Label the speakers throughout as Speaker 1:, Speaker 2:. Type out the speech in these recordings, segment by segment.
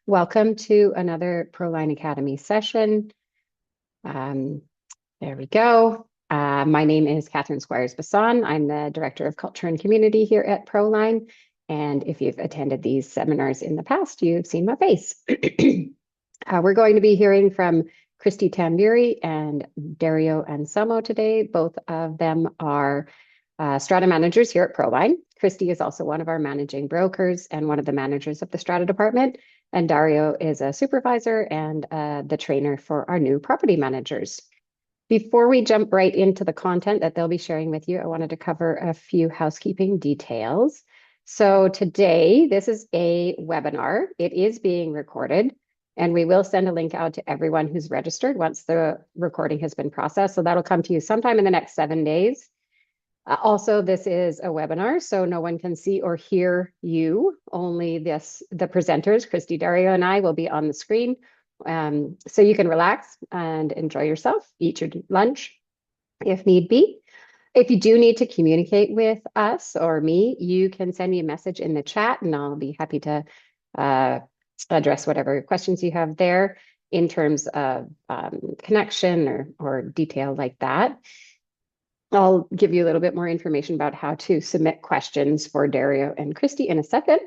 Speaker 1: Welcome to another Proline Academy session. There we go. My name is Catherine Squires-Basson. I'm the Director of Culture and Community here at Proline. And if you've attended these seminars in the past, you've seen my face. We're going to be hearing from Kristy Tamburri and Dario Anselmo today. Both of them are strata managers here at Proline. Kristy is also one of our managing brokers and one of the managers of the strata department. And Dario is a supervisor and the trainer for our new property managers. Before we jump right into the content that they'll be sharing with you, I wanted to cover a few housekeeping details. So today, this is a webinar. It is being recorded, and we will send a link out to everyone who's registered once the recording has been processed. So that'll come to you sometime in the next 7 days. Also, this is a webinar, so no one can see or hear you. Only the presenters, Kristy, Dario, and I will be on the screen. So you can relax and enjoy yourself, eat your lunch if need be. If you do need to communicate with us or me, you can send me a message in the chat and I'll be happy to address whatever questions you have there in terms of connection or detail like that. I'll give you a little bit more information about how to submit questions for Dario and Kristy in a second.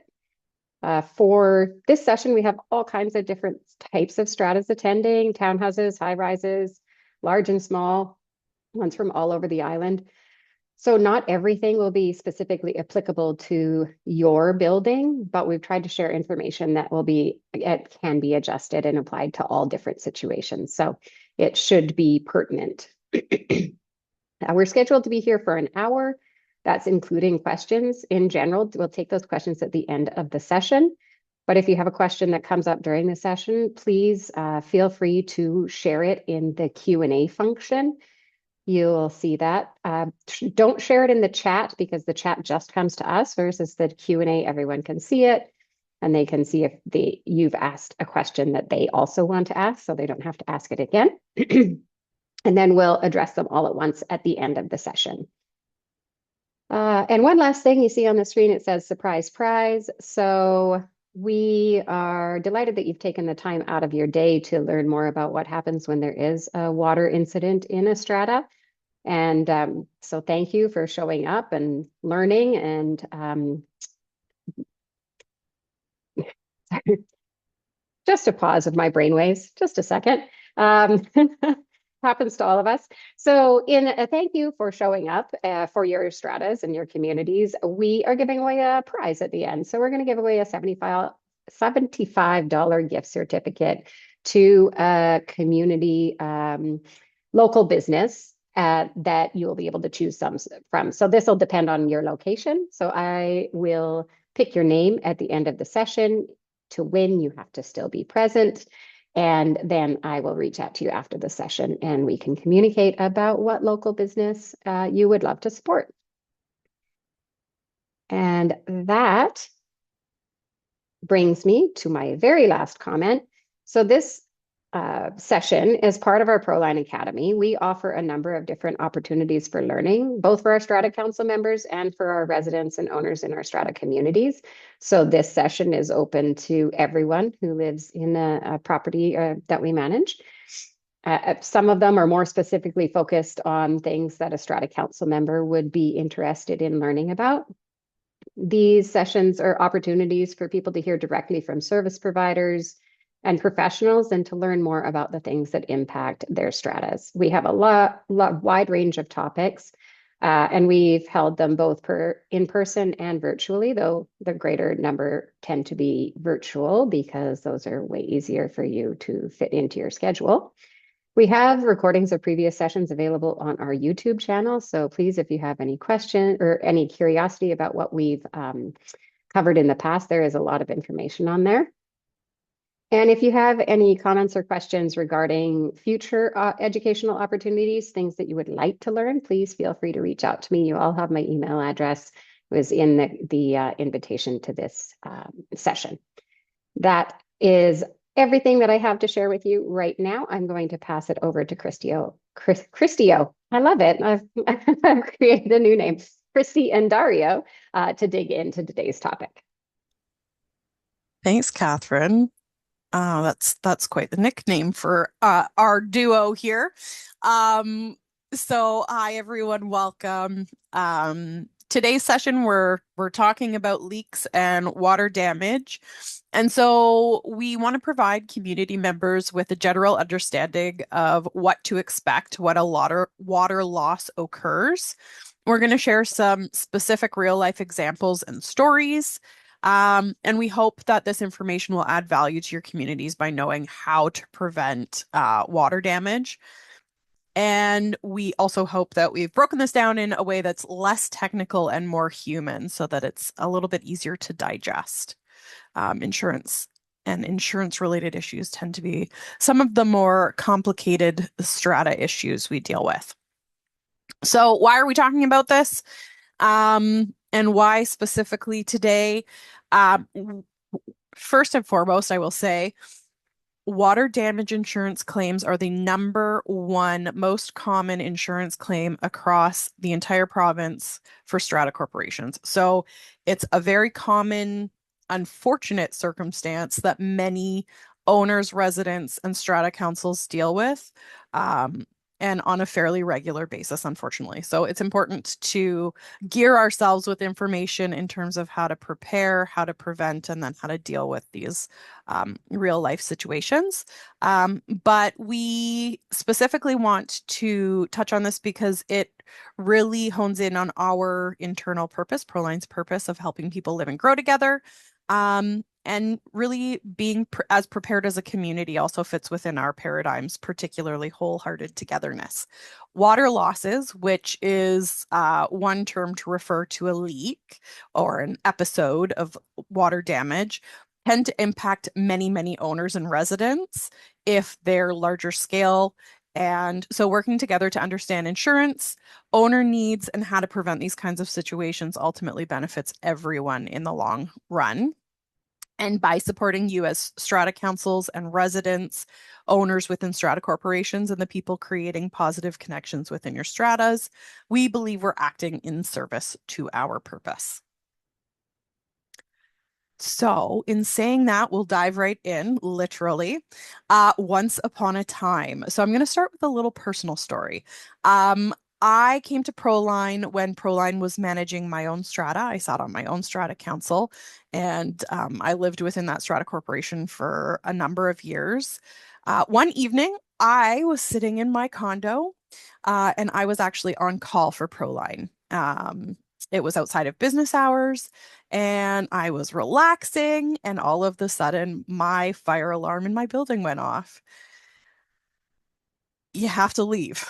Speaker 1: For this session, we have all kinds of different types of stratas attending: townhouses, high rises, large and small, ones from all over the island. So not everything will be specifically applicable to your building, but we've tried to share information that it can be adjusted and applied to all different situations. So it should be pertinent. We're scheduled to be here for an hour. That's including questions. In general, we'll take those questions at the end of the session. But if you have a question that comes up during the session, please feel free to share it in the Q&A function. You'll see that. Don't share it in the chat because the chat just comes to us versus the Q&A. Everyone can see it and they can see if you've asked a question that they also want to ask, so they don't have to ask it again. And then we'll address them all at once at the end of the session. And one last thing you see on the screen, it says surprise prize. So we are delighted that you've taken the time out of your day to learn more about what happens when there is a water incident in a strata. And so thank you for showing up and learning. And just a pause of my brainwaves, just a second. Happens to all of us. So in a thank you for showing up for your stratas and your communities, we are giving away a prize at the end. So we're going to give away a $75 gift certificate to a community local business that you will be able to choose some from. So this will depend on your location. So I will pick your name at the end of the session. To win, you have to still be present. And then I will reach out to you after the session and we can communicate about what local business you would love to support. And that brings me to my very last comment. So this session is part of our Proline Academy. We offer a number of different opportunities for learning, both for our strata council members and for our residents and owners in our strata communities. So this session is open to everyone who lives in a property that we manage. Some of them are more specifically focused on things that a strata council member would be interested in learning about. These sessions are opportunities for people to hear directly from service providers and professionals and to learn more about the things that impact their stratas. We have a wide range of topics, and we've held them both in person and virtually, though the greater number tend to be virtual because those are way easier for you to fit into your schedule. We have recordings of previous sessions available on our YouTube channel. So please, if you have any question or any curiosity about what we've covered in the past, there is a lot of information on there. And if you have any comments or questions regarding future educational opportunities, things that you would like to learn, please feel free to reach out to me. You all have my email address. It was in the invitation to this session. That is everything that I have to share with you right now. I'm going to pass it over to Kristy. I love it. I've created a new name, Kristy and Dario, to dig into today's topic.
Speaker 2: Thanks, Catherine. That's quite the nickname for our duo here. Um, so hi everyone, welcome. Today's session we're talking about leaks and water damage. And so we want to provide community members with a general understanding of what to expect when a water loss occurs. We're going to share some specific real life examples and stories. And we hope that this information will add value to your communities by knowing how to prevent water damage. And we also hope that we've broken this down in a way that's less technical and more human so that it's a little bit easier to digest. Insurance and insurance related issues tend to be some of the more complicated strata issues we deal with. So, why are we talking about this? And why specifically today? Um, First and foremost, I will say water damage insurance claims are the number one most common insurance claim across the entire province for strata corporations. So it's a very common, unfortunate circumstance that many owners, residents, and strata councils deal with. Um, and on a fairly regular basis, unfortunately. So it's important to gear ourselves with information in terms of how to prepare, how to prevent, and then how to deal with these real life situations. But we specifically want to touch on this because it really hones in on our internal purpose, Proline's purpose of helping people live and grow together. And really being as prepared as a community also fits within our paradigms, particularly wholehearted togetherness. Water losses, which is one term to refer to a leak or an episode of water damage, tend to impact many, many owners and residents if they're larger scale. And so working together to understand insurance, owner needs, and how to prevent these kinds of situations ultimately benefits everyone in the long run. And by supporting you as strata councils and residents, owners within strata corporations, and the people creating positive connections within your stratas, we believe we're acting in service to our purpose. So, in saying that, we'll dive right in, literally. Once upon a time. So, I'm going to start with a little personal story. Um, I came to Proline when Proline was managing my own strata. I sat on my own strata council, and I lived within that strata corporation for a number of years. One evening, I was sitting in my condo, and I was actually on call for Proline. It was outside of business hours and I was relaxing, and all of the sudden, my fire alarm in my building went off. You have to leave.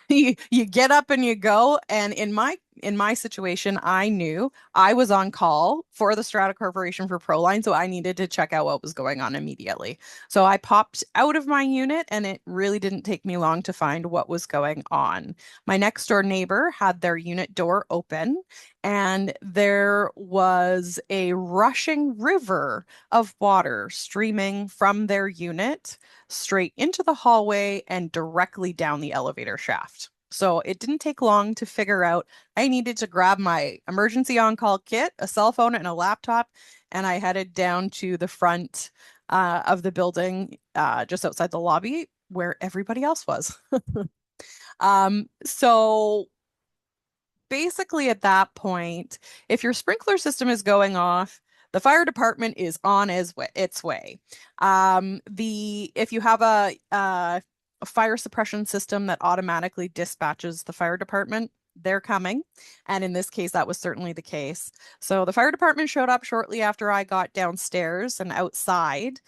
Speaker 2: You get up and you go. And in my situation, I knew I was on call for the Strata Corporation for Proline, so I needed to check out what was going on immediately. So I popped out of my unit, and it really didn't take me long to find what was going on. My next door neighbor had their unit door open, and there was a rushing river of water streaming from their unit straight into the hallway and directly down the elevator shaft. So it didn't take long to figure out I needed to grab my emergency on-call kit, a cell phone, and a laptop, and I headed down to the front of the building, just outside the lobby where everybody else was. So basically at that point, if your sprinkler system is going off, the fire department is on its way. The if you have a fire suppression system that automatically dispatches the fire department, they're coming. And in this case, that was certainly the case. So the fire department showed up shortly after I got downstairs and outside,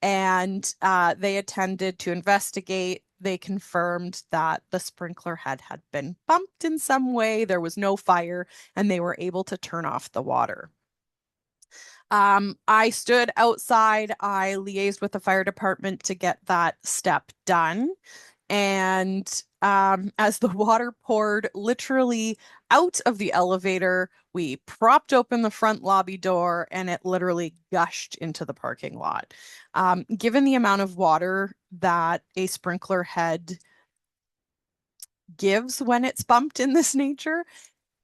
Speaker 2: and they attended to investigate. They confirmed that the sprinkler head had been bumped in some way. There was no fire, and they were able to turn off the water. I stood outside. I liaised with the fire department to get that step done. And as the water poured literally out of the elevator, we propped open the front lobby door and it literally gushed into the parking lot. Given the amount of water that a sprinkler head gives when it's bumped in this nature,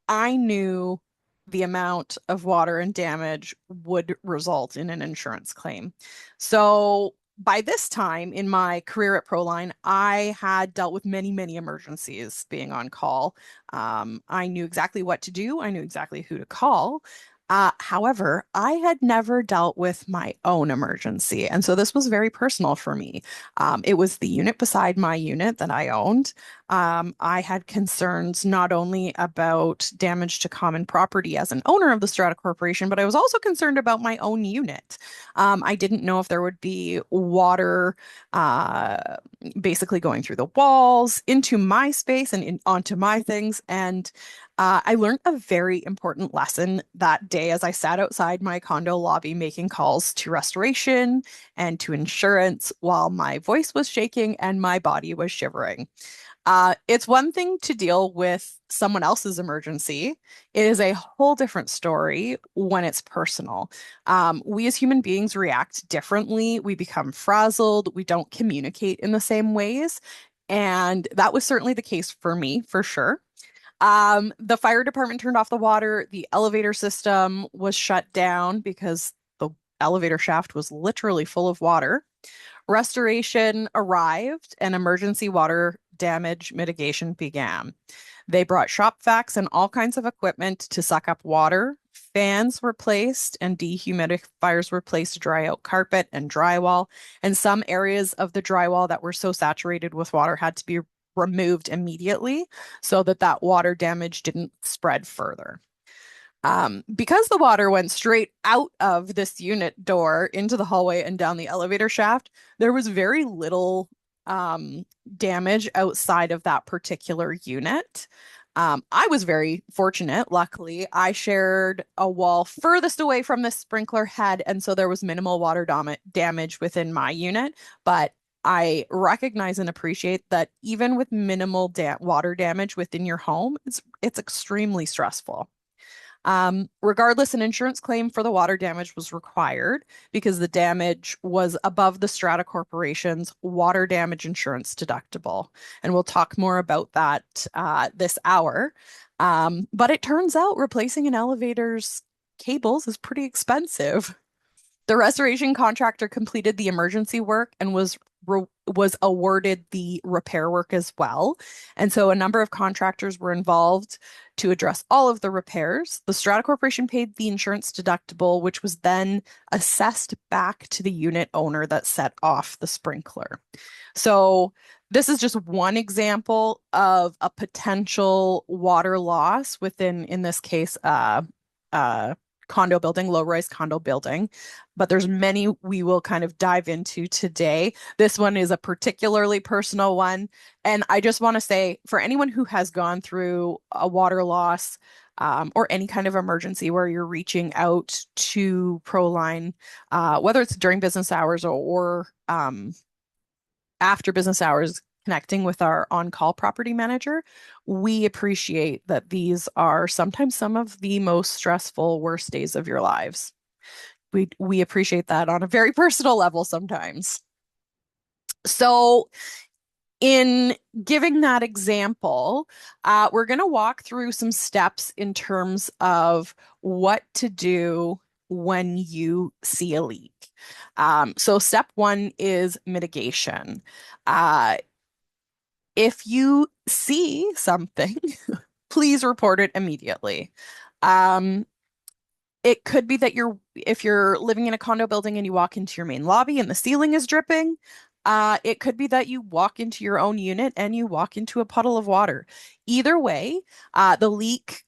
Speaker 2: I knew the amount of water and damage would result in an insurance claim. So by this time in my career at Proline, I had dealt with many, many emergencies being on call. I knew exactly what to do. I knew exactly who to call. However, I had never dealt with my own emergency. And so this was very personal for me. It was the unit beside my unit that I owned. I had concerns not only about damage to common property as an owner of the Strata Corporation, but I was also concerned about my own unit. I didn't know if there would be water basically going through the walls into my space and onto my things. And I learned a very important lesson that day as I sat outside my condo lobby making calls to restoration and to insurance while my voice was shaking and my body was shivering. It's one thing to deal with someone else's emergency. It is a whole different story when it's personal. We as human beings react differently. We become frazzled. We don't communicate in the same ways. And that was certainly the case for me, for sure. The fire department turned off the water. The elevator system was shut down because the elevator shaft was literally full of water. Restoration arrived and emergency water damage mitigation began. They brought shop vacs and all kinds of equipment to suck up water. Fans were placed and dehumidifiers were placed to dry out carpet and drywall. And some areas of the drywall that were so saturated with water had to be removed immediately so that that water damage didn't spread further. Because the water went straight out of this unit door into the hallway and down the elevator shaft, there was very little damage outside of that particular unit. I was very fortunate. Luckily, I shared a wall furthest away from the sprinkler head, and so there was minimal water damage within my unit. But I recognize and appreciate that even with minimal water damage within your home, it's extremely stressful. Regardless, an insurance claim for the water damage was required because the damage was above the Strata Corporation's water damage insurance deductible. And we'll talk more about that this hour. But it turns out replacing an elevator's cables is pretty expensive. The restoration contractor completed the emergency work and was awarded the repair work as well. And so a number of contractors were involved to address all of the repairs. The Strata Corporation paid the insurance deductible, which was then assessed back to the unit owner that set off the sprinkler. So this is just one example of a potential water loss within, in this case, condo building, low-rise condo building, but there's many we will kind of dive into today. This one is a particularly personal one. And I just want to say for anyone who has gone through a water loss or any kind of emergency where you're reaching out to Proline, whether it's during business hours or after business hours, connecting with our on-call property manager, we appreciate that these are sometimes some of the most stressful, worst days of your lives. We appreciate that on a very personal level sometimes. So in giving that example, we're going to walk through some steps in terms of what to do when you see a leak. So step one is mitigation. If you see something, please report it immediately. It could be that if you're living in a condo building and you walk into your main lobby and the ceiling is dripping, it could be that you walk into your own unit and you walk into a puddle of water. Either way, the leak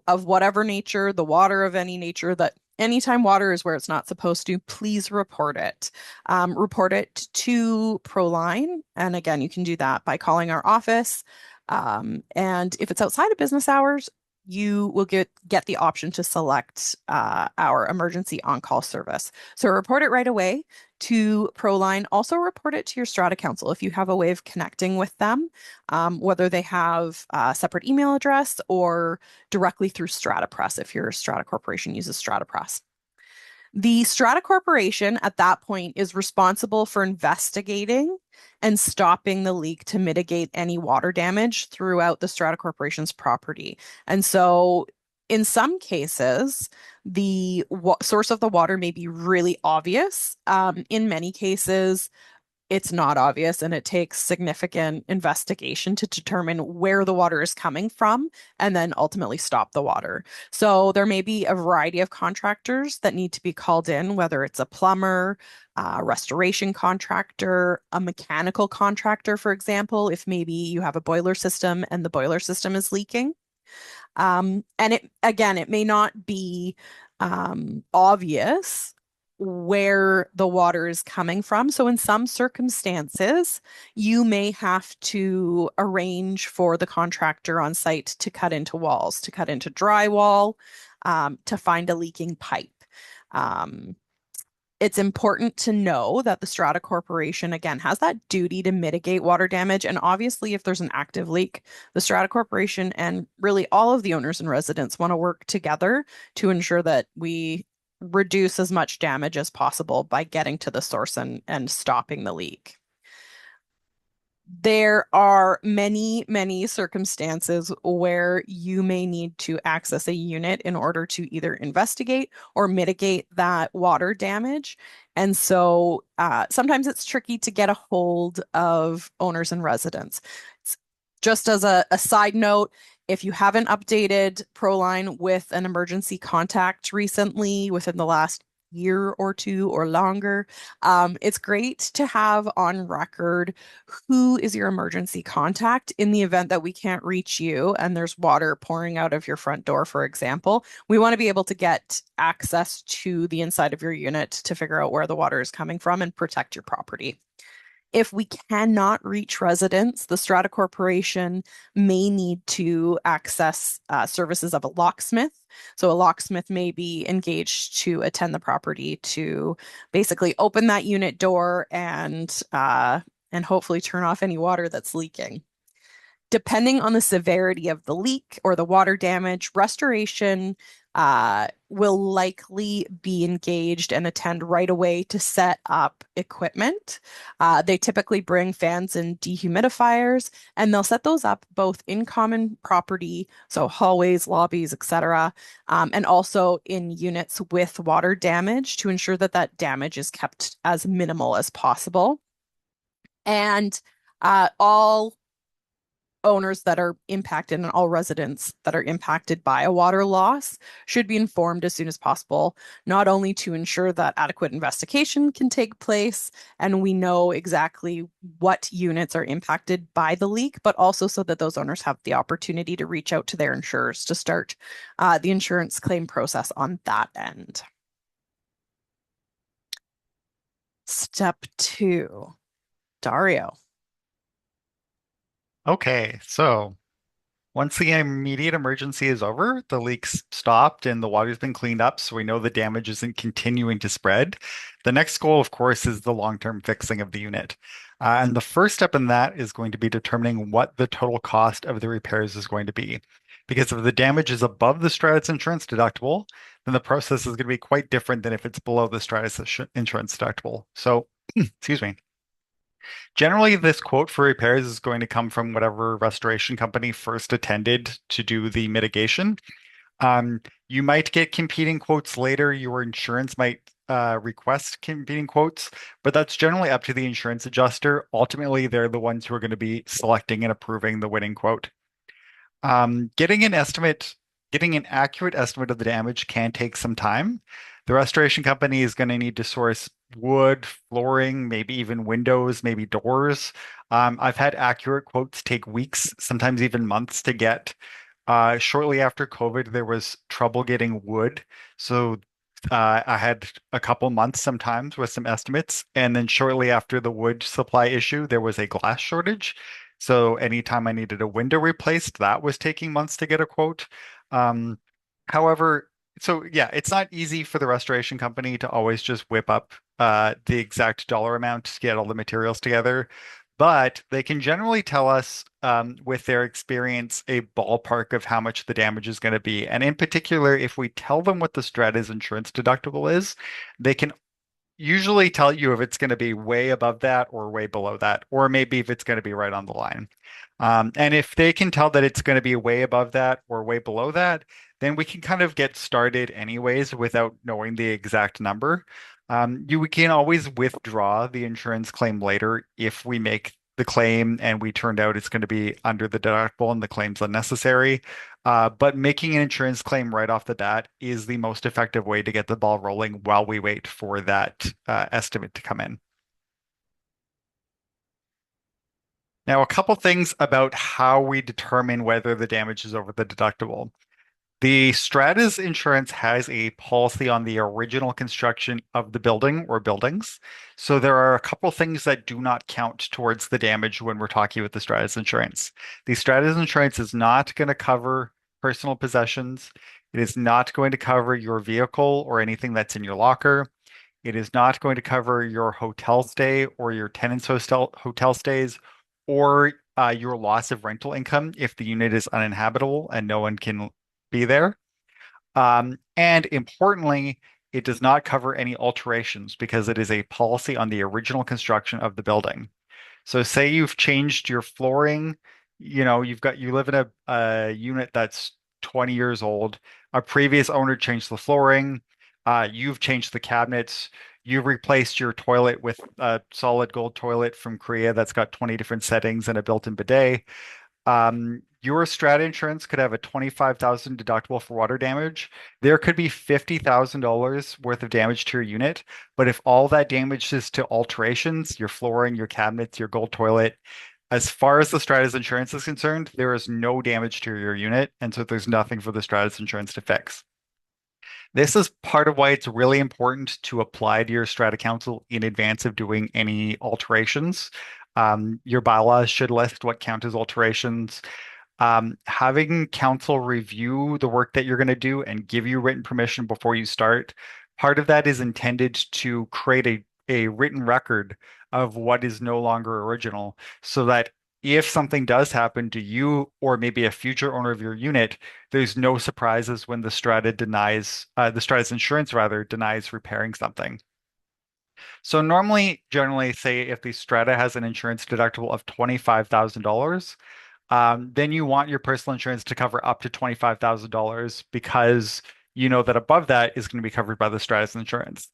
Speaker 2: of whatever nature, the water of any nature, that anytime water is where it's not supposed to, please report it. Report it to Proline. And again, you can do that by calling our office. And if it's outside of business hours, you will get the option to select our emergency on-call service. So report it right away to Proline. Also report it to your Strata Council if you have a way of connecting with them, whether they have a separate email address or directly through StrataPress if your Strata Corporation uses StrataPress. The Strata Corporation at that point is responsible for investigating and stopping the leak to mitigate any water damage throughout the Strata Corporation's property. And so In some cases, the source of the water may be really obvious. In many cases, it's not obvious, and it takes significant investigation to determine where the water is coming from and then ultimately stop the water. So there may be a variety of contractors that need to be called in, whether it's a plumber, a restoration contractor, a mechanical contractor, for example, if maybe you have a boiler system and the boiler system is leaking. And it again, it may not be obvious where the water is coming from. So in some circumstances, you may have to arrange for the contractor on site to cut into walls, to cut into drywall, to find a leaking pipe. Um, it's important to know that the Strata Corporation, again, has that duty to mitigate water damage. And obviously, if there's an active leak, the Strata Corporation and really all of the owners and residents want to work together to ensure that we reduce as much damage as possible by getting to the source and stopping the leak. There are many, many circumstances where you may need to access a unit in order to either investigate or mitigate that water damage. And so sometimes it's tricky to get a hold of owners and residents. Just as a side note, if you haven't updated Proline with an emergency contact recently within the last year or two or longer, it's great to have on record who is your emergency contact in the event that we can't reach you and there's water pouring out of your front door, for example. We want to be able to get access to the inside of your unit to figure out where the water is coming from and protect your property. If we cannot reach residents, the Strata Corporation may need to access services of a locksmith. So a locksmith may be engaged to attend the property to basically open that unit door and hopefully turn off any water that's leaking. Depending on the severity of the leak or the water damage, restoration will likely be engaged and attend right away to set up equipment. They typically bring fans and dehumidifiers, and they'll set those up both in common property, so hallways, lobbies, etc., and also in units with water damage to ensure that that damage is kept as minimal as possible. And all owners that are impacted and all residents that are impacted by a water loss should be informed as soon as possible, not only to ensure that adequate investigation can take place and we know exactly what units are impacted by the leak, but also so that those owners have the opportunity to reach out to their insurers to start the insurance claim process on that end. Step 2, Dario.
Speaker 3: Okay, so once the immediate emergency is over, the leak's stopped and the water's been cleaned up, so we know the damage isn't continuing to spread. The next goal, of course, is the long-term fixing of the unit. And the first step in that is going to be determining what the total cost of the repairs is going to be. Because if the damage is above the Stratus insurance deductible, then the process is going to be quite different than if it's below the Stratus insurance deductible. So, excuse me. Generally, this quote for repairs is going to come from whatever restoration company first attended to do the mitigation. You might get competing quotes later. Your insurance might request competing quotes, but that's generally up to the insurance adjuster. Ultimately, they're the ones who are going to be selecting and approving the winning quote. Getting an accurate estimate of the damage can take some time. The restoration company is going to need to source wood, flooring, maybe even windows, maybe doors. I've had accurate quotes take weeks, sometimes even months to get. Shortly after COVID, there was trouble getting wood. So I had a couple months sometimes with some estimates. And then shortly after the wood supply issue, there was a glass shortage. So anytime I needed a window replaced, that was taking months to get a quote. Um, However, so yeah, it's not easy for the restoration company to always just whip up the exact dollar amount to get all the materials together, but they can generally tell us with their experience a ballpark of how much the damage is going to be. And in particular, if we tell them what the Strata's insurance deductible is, they can usually tell you if it's going to be way above that or way below that, or maybe if it's going to be right on the line. And if they can tell that it's going to be way above that or way below that, then we can kind of get started anyways without knowing the exact number. We can always withdraw the insurance claim later if we make the claim and we turned out it's going to be under the deductible and the claim's unnecessary. But making an insurance claim right off the bat is the most effective way to get the ball rolling while we wait for that estimate to come in. Now, a couple things about how we determine whether the damage is over the deductible. The Strata's insurance has a policy on the original construction of the building or buildings. So there are a couple things that do not count towards the damage when we're talking about the Strata's insurance. The Strata's insurance is not going to cover personal possessions. It is not going to cover your vehicle or anything that's in your locker. It is not going to cover your hotel stay or your tenant's hotel stays or your loss of rental income if the unit is uninhabitable and no one can be there. And importantly, it does not cover any alterations because it is a policy on the original construction of the building. So say you've changed your flooring, you live in a unit that's 20 years old. A previous owner changed the flooring. You've changed the cabinets. You've replaced your toilet with a solid gold toilet from Korea that's got 20 different settings and a built-in bidet. Your Strata insurance could have a 25,000 deductible for water damage. There could be $50,000 worth of damage to your unit, but if all that damage is to alterations, your flooring, your cabinets, your gold toilet, as far as the Strata's insurance is concerned, there is no damage to your unit, and so there's nothing for the Strata's insurance to fix. This is part of why it's really important to apply to your Strata Council in advance of doing any alterations. Your bylaws should list what count as alterations. Having council review the work that you're going to do and give you written permission before you start, part of that is intended to create a written record of what is no longer original so that if something does happen to you or maybe a future owner of your unit, there's no surprises when the Strata's insurance rather denies repairing something. So normally, generally, say if the Strata has an insurance deductible of $25,000, then you want your personal insurance to cover up to $25,000 because you know that above that is going to be covered by the Strata's insurance.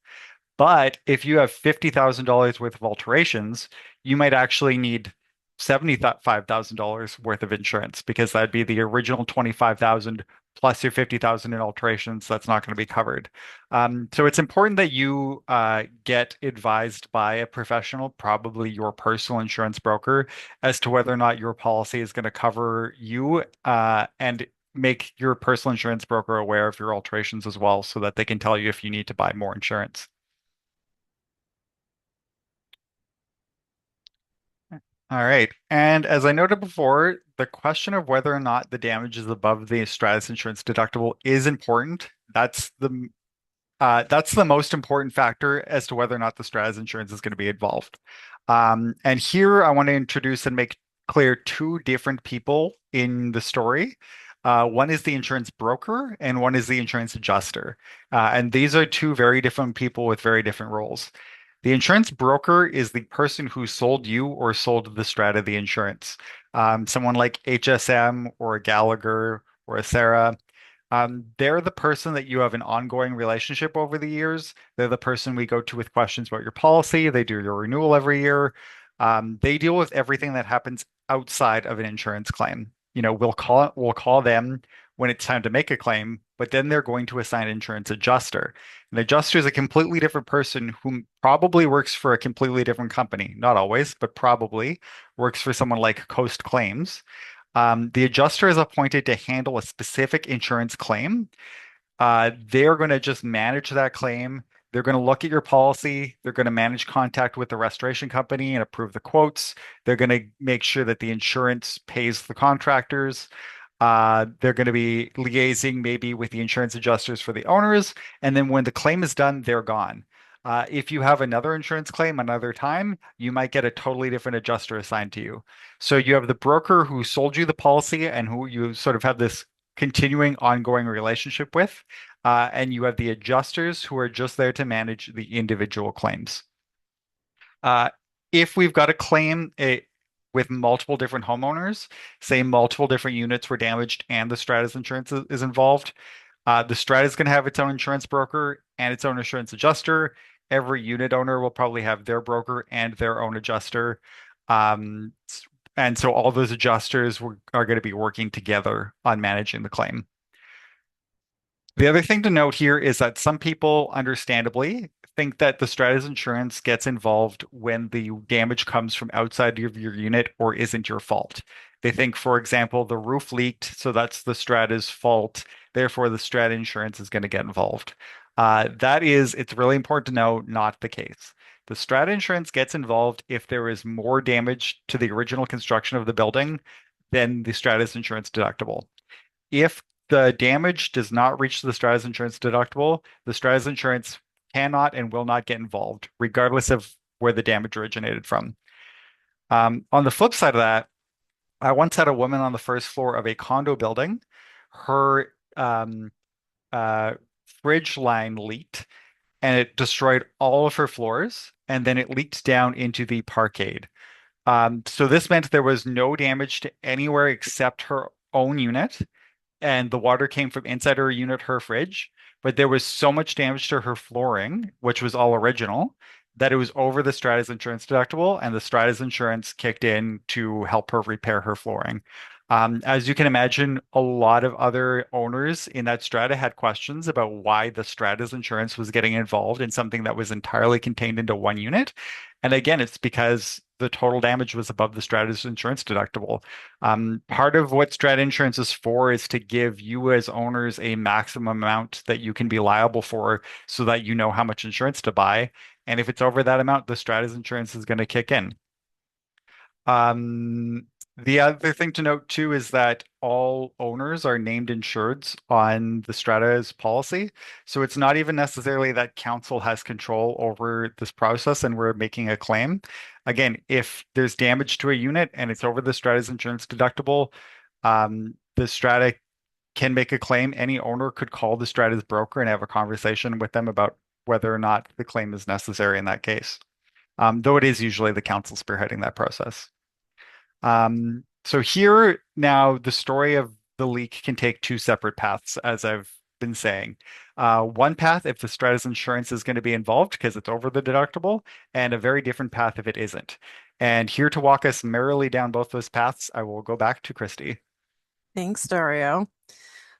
Speaker 3: But if you have $50,000 worth of alterations, you might actually need $75,000 worth of insurance because that'd be the original 25,000 plus your 50,000 in alterations. That's not going to be covered. So it's important that you get advised by a professional, probably your personal insurance broker, as to whether or not your policy is going to cover you and make your personal insurance broker aware of your alterations as well so that they can tell you if you need to buy more insurance. All right. And as I noted before, the question of whether or not the damage is above the Stratus insurance deductible is important. That's the most important factor as to whether or not the Stratus insurance is going to be involved. And here I want to introduce and make clear two different people in the story. One is the insurance broker and one is the insurance adjuster. And these are two very different people with very different roles. The insurance broker is the person who sold you or sold the Strata the insurance. Someone like HSM or a Gallagher or a Sarah. They're the person that you have an ongoing relationship over the years. They're the person we go to with questions about your policy. They do your renewal every year. They deal with everything that happens outside of an insurance claim. We'll call them when it's time to make a claim, but then they're going to assign an insurance adjuster. An adjuster is a completely different person who probably works for a completely different company. Not always, but probably works for someone like Coast Claims. The adjuster is appointed to handle a specific insurance claim. They're going to just manage that claim. They're going to look at your policy. They're going to manage contact with the restoration company and approve the quotes. They're going to make sure that the insurance pays the contractors. They're going to be liaising maybe with the insurance adjusters for the owners. And then when the claim is done, they're gone. If you have another insurance claim another time, you might get a totally different adjuster assigned to you. So you have the broker who sold you the policy and who you sort of have this continuing ongoing relationship with. And you have the adjusters who are just there to manage the individual claims. If we've got a claim, with multiple different homeowners, say multiple different units were damaged and the strata's insurance is involved, the strata is going to have its own insurance broker and its own insurance adjuster. Every unit owner will probably have their broker and their own adjuster. Um, and so all those adjusters are going to be working together on managing the claim. The other thing to note here is that some people, understandably, think that the strata's insurance gets involved when the damage comes from outside of your unit or isn't your fault. They think, for example, the roof leaked, so that's the strata's fault. Therefore, the strata insurance is going to get involved. It's really important to know, not the case. The strata insurance gets involved if there is more damage to the original construction of the building than the strata's insurance deductible. If the damage does not reach the strata's insurance deductible, the strata's insurance cannot and will not get involved, regardless of where the damage originated from. On the flip side of that, I once had a woman on the first floor of a condo building. Her uh, fridge line leaked and it destroyed all of her floors, and then it leaked down into the parkade. So this meant there was no damage to anywhere except her own unit, and the water came from inside her unit, her fridge, but there was so much damage to her flooring, which was all original, that it was over the Strata's insurance deductible, and the Strata's insurance kicked in to help her repair her flooring. As you can imagine, a lot of other owners in that strata had questions about why the strata's insurance was getting involved in something that was entirely contained into one unit. And again, it's because the total damage was above the strata's insurance deductible. Part of what strata insurance is for is to give you as owners a maximum amount that you can be liable for so that you know how much insurance to buy. And if it's over that amount, the strata's insurance is going to kick in. The other thing to note too is that all owners are named insureds on the strata's policy. So it's not even necessarily that council has control over this process and we're making a claim. Again, if there's damage to a unit and it's over the strata's insurance deductible, the strata can make a claim. Any owner could call the strata's broker and have a conversation with them about whether or not the claim is necessary in that case. Though it is usually the council spearheading that process. So here now the story of the leak can take two separate paths, as I've been saying. One path if the strata's insurance is going to be involved because it's over the deductible, and a very different path if it isn't. And here to walk us merrily down both those paths, I will go back to Kristy.
Speaker 2: Thanks, Dario.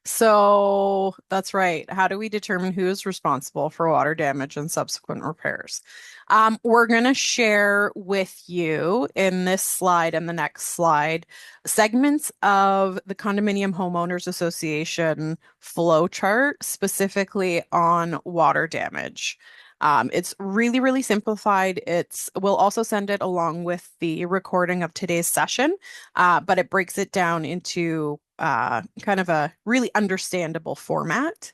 Speaker 2: So that's right. How do we determine who is responsible for water damage and subsequent repairs? We're going to share with you in this slide and the next slide segments of the Condominium Homeowners Association flow chart specifically on water damage. It's really, really simplified. We'll also send it along with the recording of today's session, but it breaks it down into kind of a really understandable format.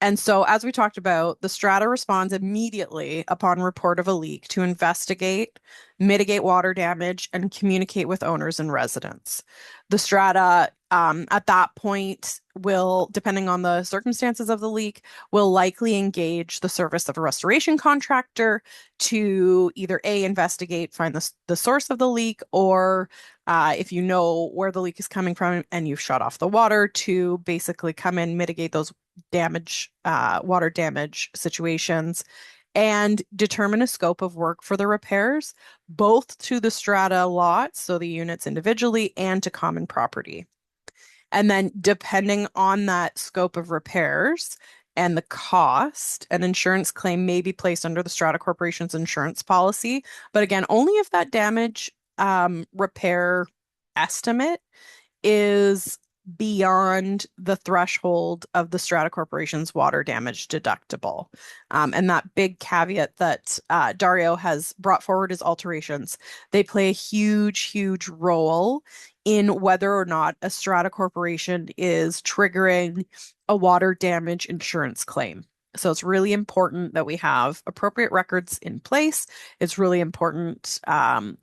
Speaker 2: And so, as we talked about, the strata responds immediately upon report of a leak to investigate, mitigate water damage, and communicate with owners and residents. The strata, at that point, will, depending on the circumstances of the leak, will likely engage the service of a restoration contractor to either A, investigate, find the source of the leak, or if you know where the leak is coming from and you've shut off the water, to basically come in, mitigate those water damage situations, and determine a scope of work for the repairs, both to the strata lots, so the units individually, and to common property. And then depending on that scope of repairs and the cost, an insurance claim may be placed under the Strata Corporation's insurance policy. But again, only if that damage repair estimate is beyond the threshold of the Strata Corporation's water damage deductible. And that big caveat that Dario has brought forward is alterations. They play a huge, huge role in whether or not a Strata Corporation is triggering a water damage insurance claim. So it's really important that we have appropriate records in place. It's really important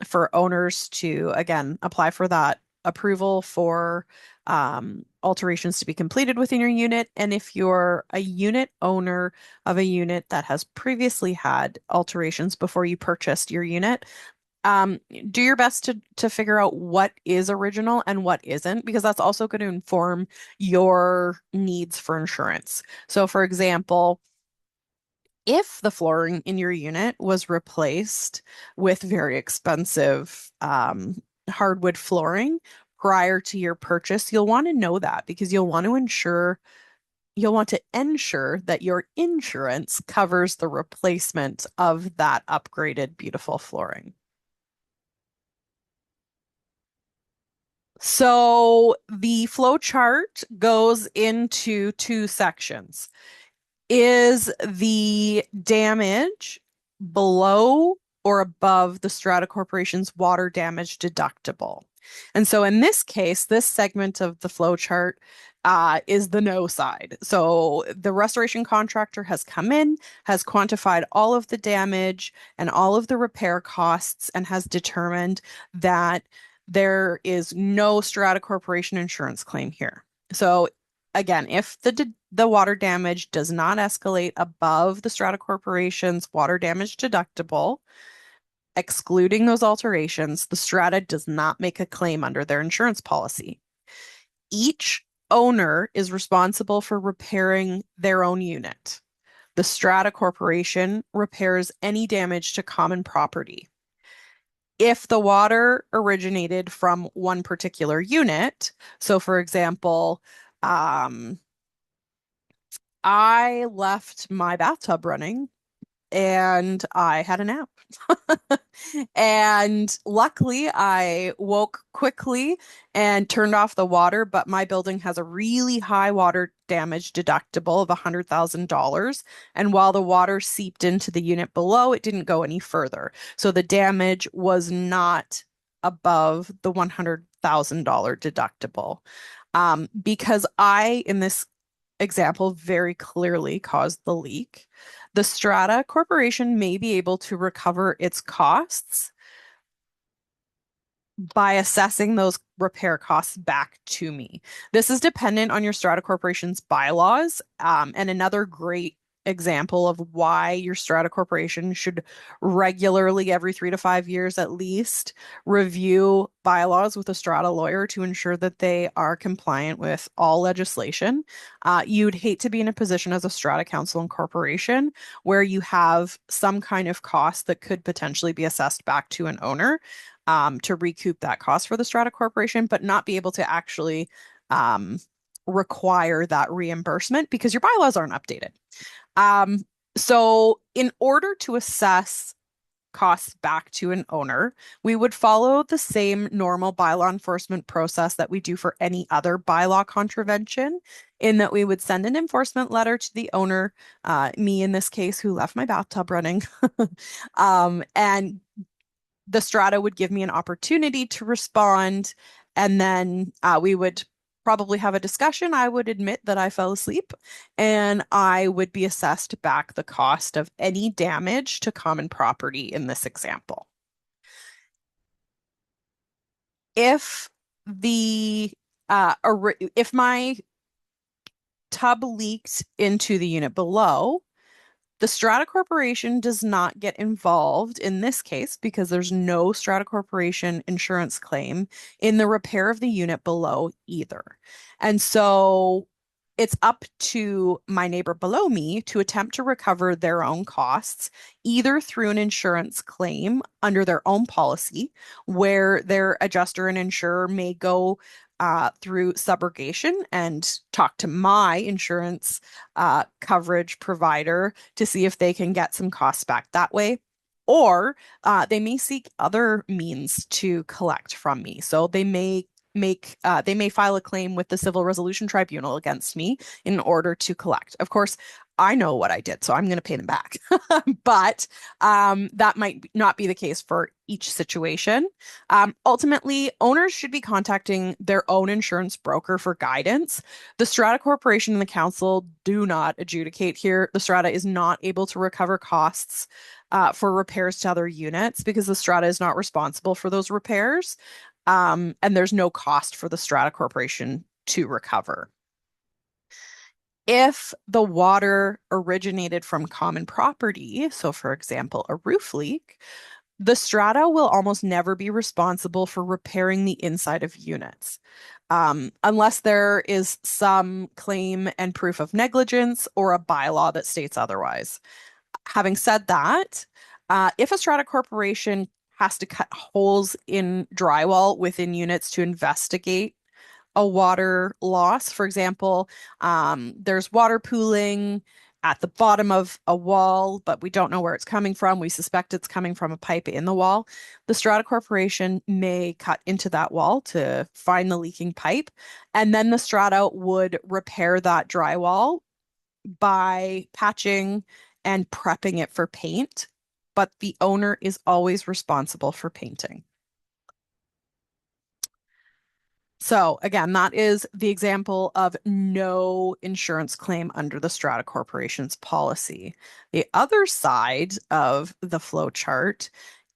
Speaker 2: for owners to, again, apply for that approval for alterations to be completed within your unit. And if you're a unit owner of a unit that has previously had alterations before you purchased your unit, Do your best to figure out what is original and what isn't, because that's also going to inform your needs for insurance. So, for example, if the flooring in your unit was replaced with very expensive hardwood flooring prior to your purchase, you'll want to know that because you'll want to ensure that your insurance covers the replacement of that upgraded beautiful flooring. So the flow chart goes into two sections. Is the damage below or above the Strata Corporation's water damage deductible? And so in this case, this segment of the flow chart is the no side. So the restoration contractor has come in, has quantified all of the damage and all of the repair costs, and has determined that there is no Strata Corporation insurance claim here. So again, if the water damage does not escalate above the Strata Corporation's water damage deductible, excluding those alterations, the Strata does not make a claim under their insurance policy. Each owner is responsible for repairing their own unit. The Strata Corporation repairs any damage to common property. If the water originated from one particular unit, so for example, I left my bathtub running and I had a nap. And luckily, I woke quickly and turned off the water, but my building has a really high water damage deductible of $100,000. And while the water seeped into the unit below, it didn't go any further. So the damage was not above the $100,000 deductible. Because I, in this example, very clearly caused the leak, the Strata Corporation may be able to recover its costs by assessing those repair costs back to me. This is dependent on your Strata Corporation's bylaws. And another great example of why your Strata Corporation should regularly, every 3 to 5 years at least, review bylaws with a Strata lawyer to ensure that they are compliant with all legislation. You'd hate to be in a position as a Strata Council and Corporation where you have some kind of cost that could potentially be assessed back to an owner to recoup that cost for the Strata Corporation, but not be able to actually require that reimbursement because your bylaws aren't updated. So in order to assess costs back to an owner, we would follow the same normal bylaw enforcement process that we do for any other bylaw contravention, in that we would send an enforcement letter to the owner, me in this case, who left my bathtub running, and the Strata would give me an opportunity to respond, and then we would probably have a discussion. I would admit that I fell asleep, and I would be assessed back the cost of any damage to common property in this example. If the if my tub leaked into the unit below, the Strata Corporation does not get involved in this case because there's no Strata Corporation insurance claim in the repair of the unit below either. And so it's up to my neighbor below me to attempt to recover their own costs, either through an insurance claim under their own policy, where their adjuster and insurer may go through subrogation and talk to my insurance coverage provider to see if they can get some costs back that way. Or they may seek other means to collect from me. So they may file a claim with the Civil Resolution Tribunal against me in order to collect. Of course, I know what I did, so I'm going to pay them back. But that might not be the case for each situation. Ultimately, owners should be contacting their own insurance broker for guidance. The Strata Corporation and the council do not adjudicate here. The Strata is not able to recover costs for repairs to other units because the Strata is not responsible for those repairs. And there's no cost for the Strata Corporation to recover. If the water originated from common property, so for example, a roof leak, The strata will almost never be responsible for repairing the inside of units, unless there is some claim and proof of negligence or a bylaw that states otherwise. Having said that, if a strata corporation has to cut holes in drywall within units to investigate a water loss. For example, there's water pooling at the bottom of a wall, but we don't know where it's coming from. We suspect it's coming from a pipe in the wall. The strata corporation may cut into that wall to find the leaking pipe, and then the strata would repair that drywall by patching and prepping it for paint, but the owner is always responsible for painting. So again, that is the example of no insurance claim under the strata corporation's policy. The other side of the flow chart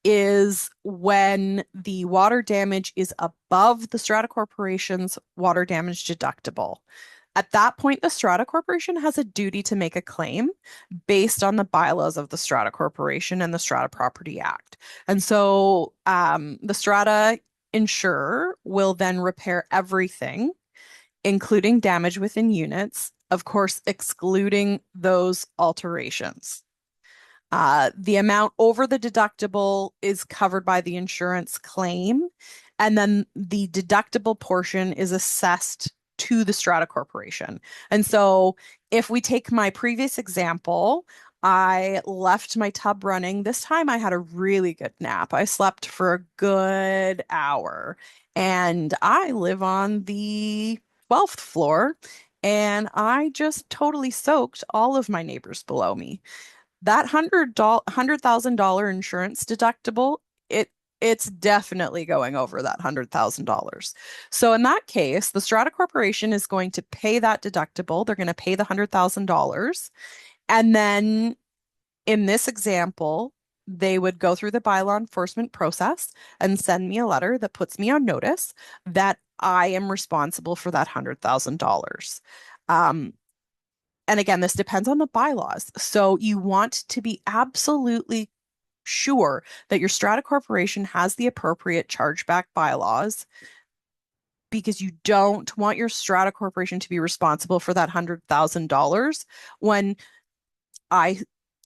Speaker 2: is when the water damage is above the strata corporation's water damage deductible. At that point, the strata corporation has a duty to make a claim based on the bylaws of the strata corporation and the Strata Property Act. And so the strata insurer will then repair everything, including damage within units, of course, excluding those alterations. The amount over the deductible is covered by the insurance claim, and then the deductible portion is assessed to the strata corporation. And so if we take my previous example, I left my tub running. This time I had a really good nap. I slept for a good hour, and I live on the 12th floor, and I just totally soaked all of my neighbors below me. That $100,000 insurance deductible, it's definitely going over that $100,000. So in that case, the strata corporation is going to pay that deductible. They're going to pay the $100,000. And then in this example, they would go through the bylaw enforcement process and send me a letter that puts me on notice that I am responsible for that $100,000. And again, this depends on the bylaws. So you want to be absolutely sure that your strata corporation has the appropriate chargeback bylaws, because you don't want your strata corporation to be responsible for that $100,000 when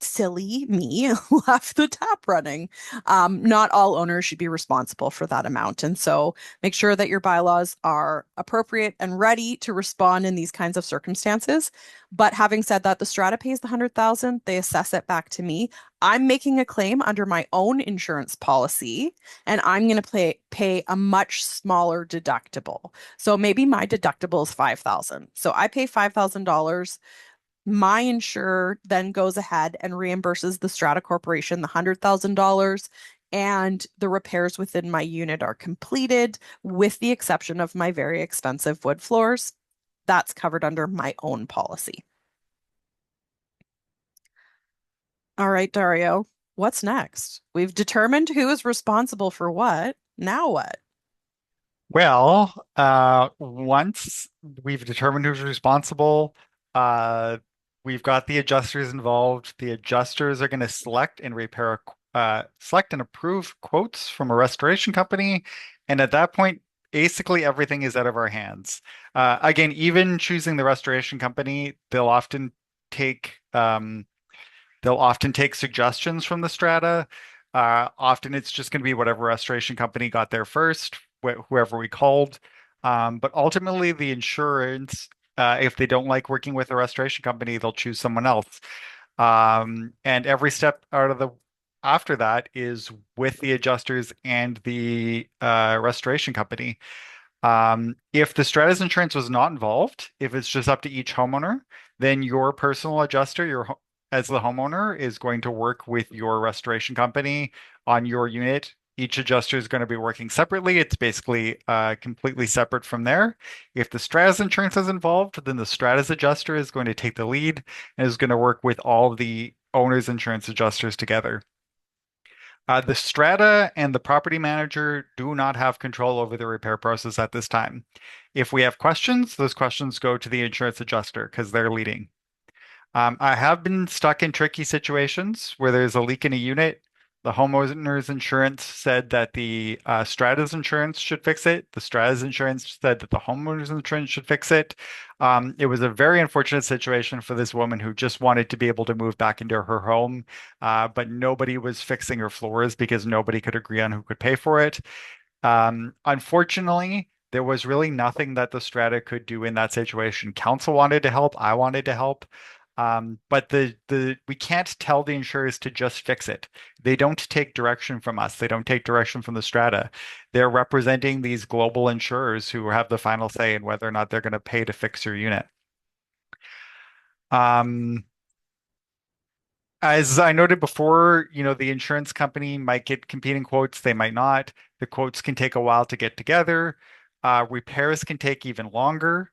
Speaker 2: silly me left the tap running. Not all owners should be responsible for that amount. And so make sure that your bylaws are appropriate and ready to respond in these kinds of circumstances. But having said that, the strata pays the $100,000, they assess it back to me. I'm making a claim under my own insurance policy, and I'm going to pay a much smaller deductible. So maybe my deductible is $5,000. So I pay $5,000. My insurer then goes ahead and reimburses the strata corporation the $100,000, and the repairs within my unit are completed, with the exception of my very expensive wood floors. That's covered under my own policy. All right, Dario, what's next? We've determined who is responsible for what. Now what?
Speaker 3: Well, once we've determined who's responsible, we've got the adjusters involved. The adjusters are going to select and select and approve quotes from a restoration company. And at that point, basically everything is out of our hands. Again, even choosing the restoration company, they'll often take suggestions from the strata. Often it's just going to be whatever restoration company got there first, whoever we called. But ultimately, the insurance, if they don't like working with a restoration company, they'll choose someone else. And every step after that is with the adjusters and the restoration company. If the strata's insurance was not involved, if it's just up to each homeowner, then your personal adjuster, as the homeowner, is going to work with your restoration company on your unit. Each adjuster is going to be working separately. It's basically completely separate from there. If the strata's insurance is involved, then the strata's adjuster is going to take the lead and is going to work with all the owner's insurance adjusters together. The strata and the property manager do not have control over the repair process at this time. If we have questions, those questions go to the insurance adjuster because they're leading. I have been stuck in tricky situations where there's a leak in a unit The homeowner's insurance said that the strata's insurance should fix it. The strata's insurance said that the homeowner's insurance should fix it. It was a very unfortunate situation for this woman who just wanted to be able to move back into her home, but nobody was fixing her floors because nobody could agree on who could pay for it. Unfortunately, there was really nothing that the strata could do in that situation. Council wanted to help. I wanted to help. But we can't tell the insurers to just fix it. They don't take direction from us. They don't take direction from the strata. They're representing these global insurers who have the final say in whether or not they're going to pay to fix your unit. As I noted before, the insurance company might get competing quotes, they might not. The quotes can take a while to get together. Repairs can take even longer.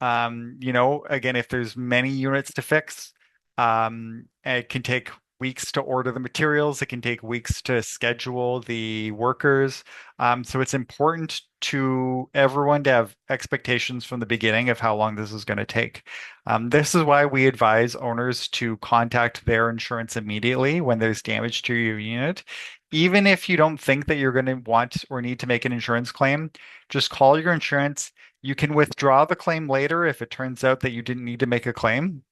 Speaker 3: Again, if there's many units to fix, it can take weeks to order the materials. It can take weeks to schedule the workers. So it's important to everyone to have expectations from the beginning of how long this is going to take. This is why we advise owners to contact their insurance immediately when there's damage to your unit. Even if you don't think that you're going to want or need to make an insurance claim, just call your insurance. You can withdraw the claim later if it turns out that you didn't need to make a claim.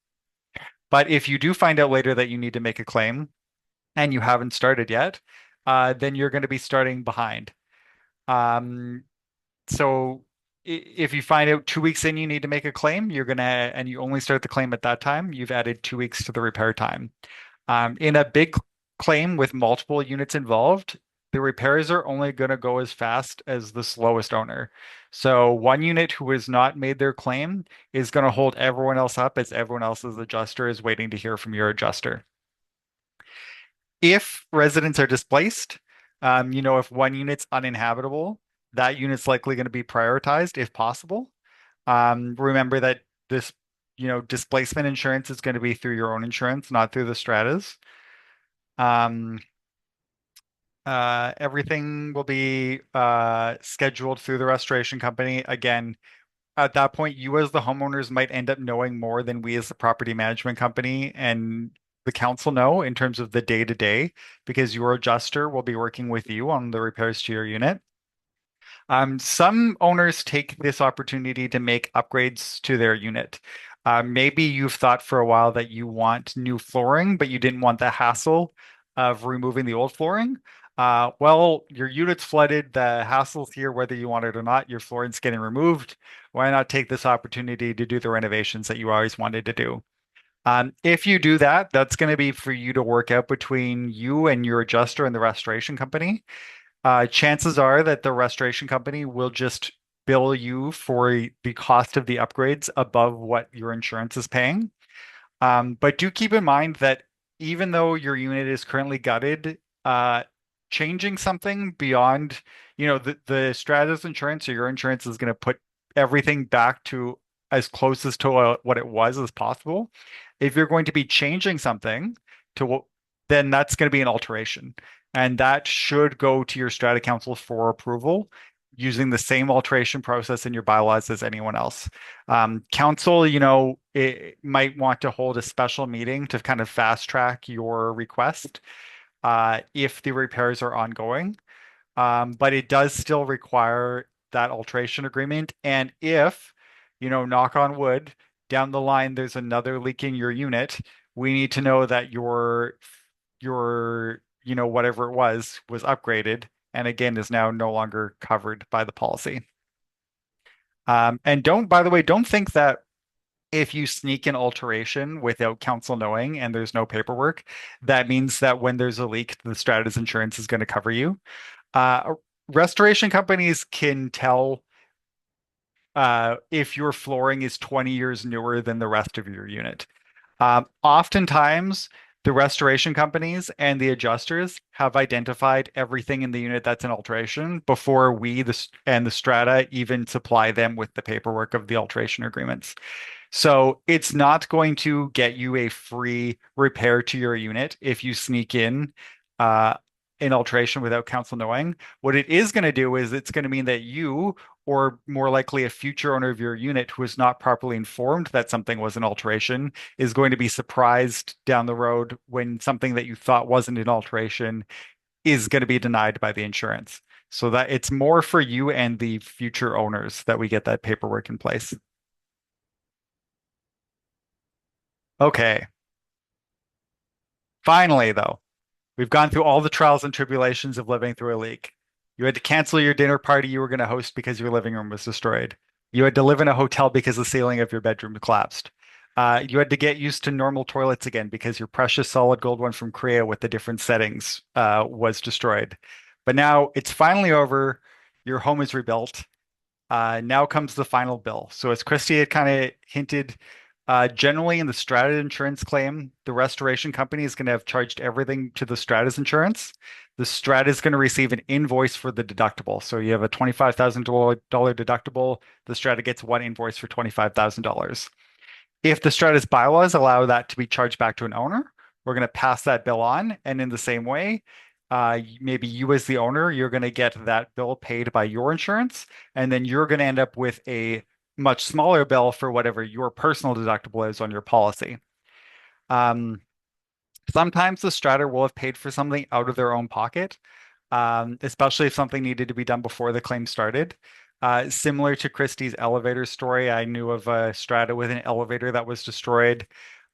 Speaker 3: But if you do find out later that you need to make a claim and you haven't started yet, then you're going to be starting behind. So if you find out 2 weeks in you need to make a claim, and you only start the claim at that time, you've added 2 weeks to the repair time. In a big claim with multiple units involved, the repairs are only going to go as fast as the slowest owner. So one unit who has not made their claim is going to hold everyone else up as everyone else's adjuster is waiting to hear from your adjuster. If residents are displaced, if one unit's uninhabitable, that unit's likely going to be prioritized if possible. Remember that this, displacement insurance is going to be through your own insurance, not through the stratas. Everything will be scheduled through the restoration company. Again, at that point, you as the homeowners might end up knowing more than we as the property management company and the council know in terms of the day-to-day, because your adjuster will be working with you on the repairs to your unit. Some owners take this opportunity to make upgrades to their unit. Maybe you've thought for a while that you want new flooring, but you didn't want the hassle of removing the old flooring. Well, your unit's flooded, the hassle's here, whether you want it or not, your flooring's getting removed. Why not take this opportunity to do the renovations that you always wanted to do? If you do that, that's going to be for you to work out between you and your adjuster and the restoration company. Chances are that the restoration company will just bill you for the cost of the upgrades above what your insurance is paying. But do keep in mind that even though your unit is currently gutted, changing something beyond, the strata's insurance or your insurance is going to put everything back to as close as to what it was as possible. If you're going to be changing something then that's going to be an alteration. And that should go to your strata council for approval using the same alteration process in your bylaws as anyone else. Council, it might want to hold a special meeting to kind of fast track your request if the repairs are ongoing. But it does still require that alteration agreement. And if, knock on wood, down the line there's another leak in your unit, we need to know that your whatever it was upgraded and again is now no longer covered by the policy. And by the way, don't think that if you sneak an alteration without council knowing and there's no paperwork, that means that when there's a leak, the strata's insurance is going to cover you. Restoration companies can tell if your flooring is 20 years newer than the rest of your unit. Oftentimes, the restoration companies and the adjusters have identified everything in the unit that's an alteration before we and the strata even supply them with the paperwork of the alteration agreements. So it's not going to get you a free repair to your unit if you sneak in an alteration without council knowing. What it is going to do is it's going to mean that you, or more likely a future owner of your unit who is not properly informed that something was an alteration, is going to be surprised down the road when something that you thought wasn't an alteration is going to be denied by the insurance. So that it's more for you and the future owners that we get that paperwork in place. Okay. Finally, though, we've gone through all the trials and tribulations of living through a leak. You had to cancel your dinner party you were going to host because your living room was destroyed. You had to live in a hotel because the ceiling of your bedroom collapsed. You had to get used to normal toilets again because your precious solid gold one from Korea with the different settings was destroyed. But now it's finally over. Your home is rebuilt. Now comes the final bill. So as Kristy had kind of hinted, generally in the strata insurance claim, the restoration company is going to have charged everything to the strata's insurance. The strata is going to receive an invoice for the deductible. So you have a $25,000 deductible. The strata gets one invoice for $25,000. If the strata's bylaws allow that to be charged back to an owner, we're going to pass that bill on. And in the same way, maybe you as the owner, you're going to get that bill paid by your insurance, and then you're going to end up with a much smaller bill for whatever your personal deductible is on your policy. Um, Sometimes the strata will have paid for something out of their own pocket, especially if something needed to be done before the claim started. Similar to Kristy's elevator story, I knew of a strata with an elevator that was destroyed.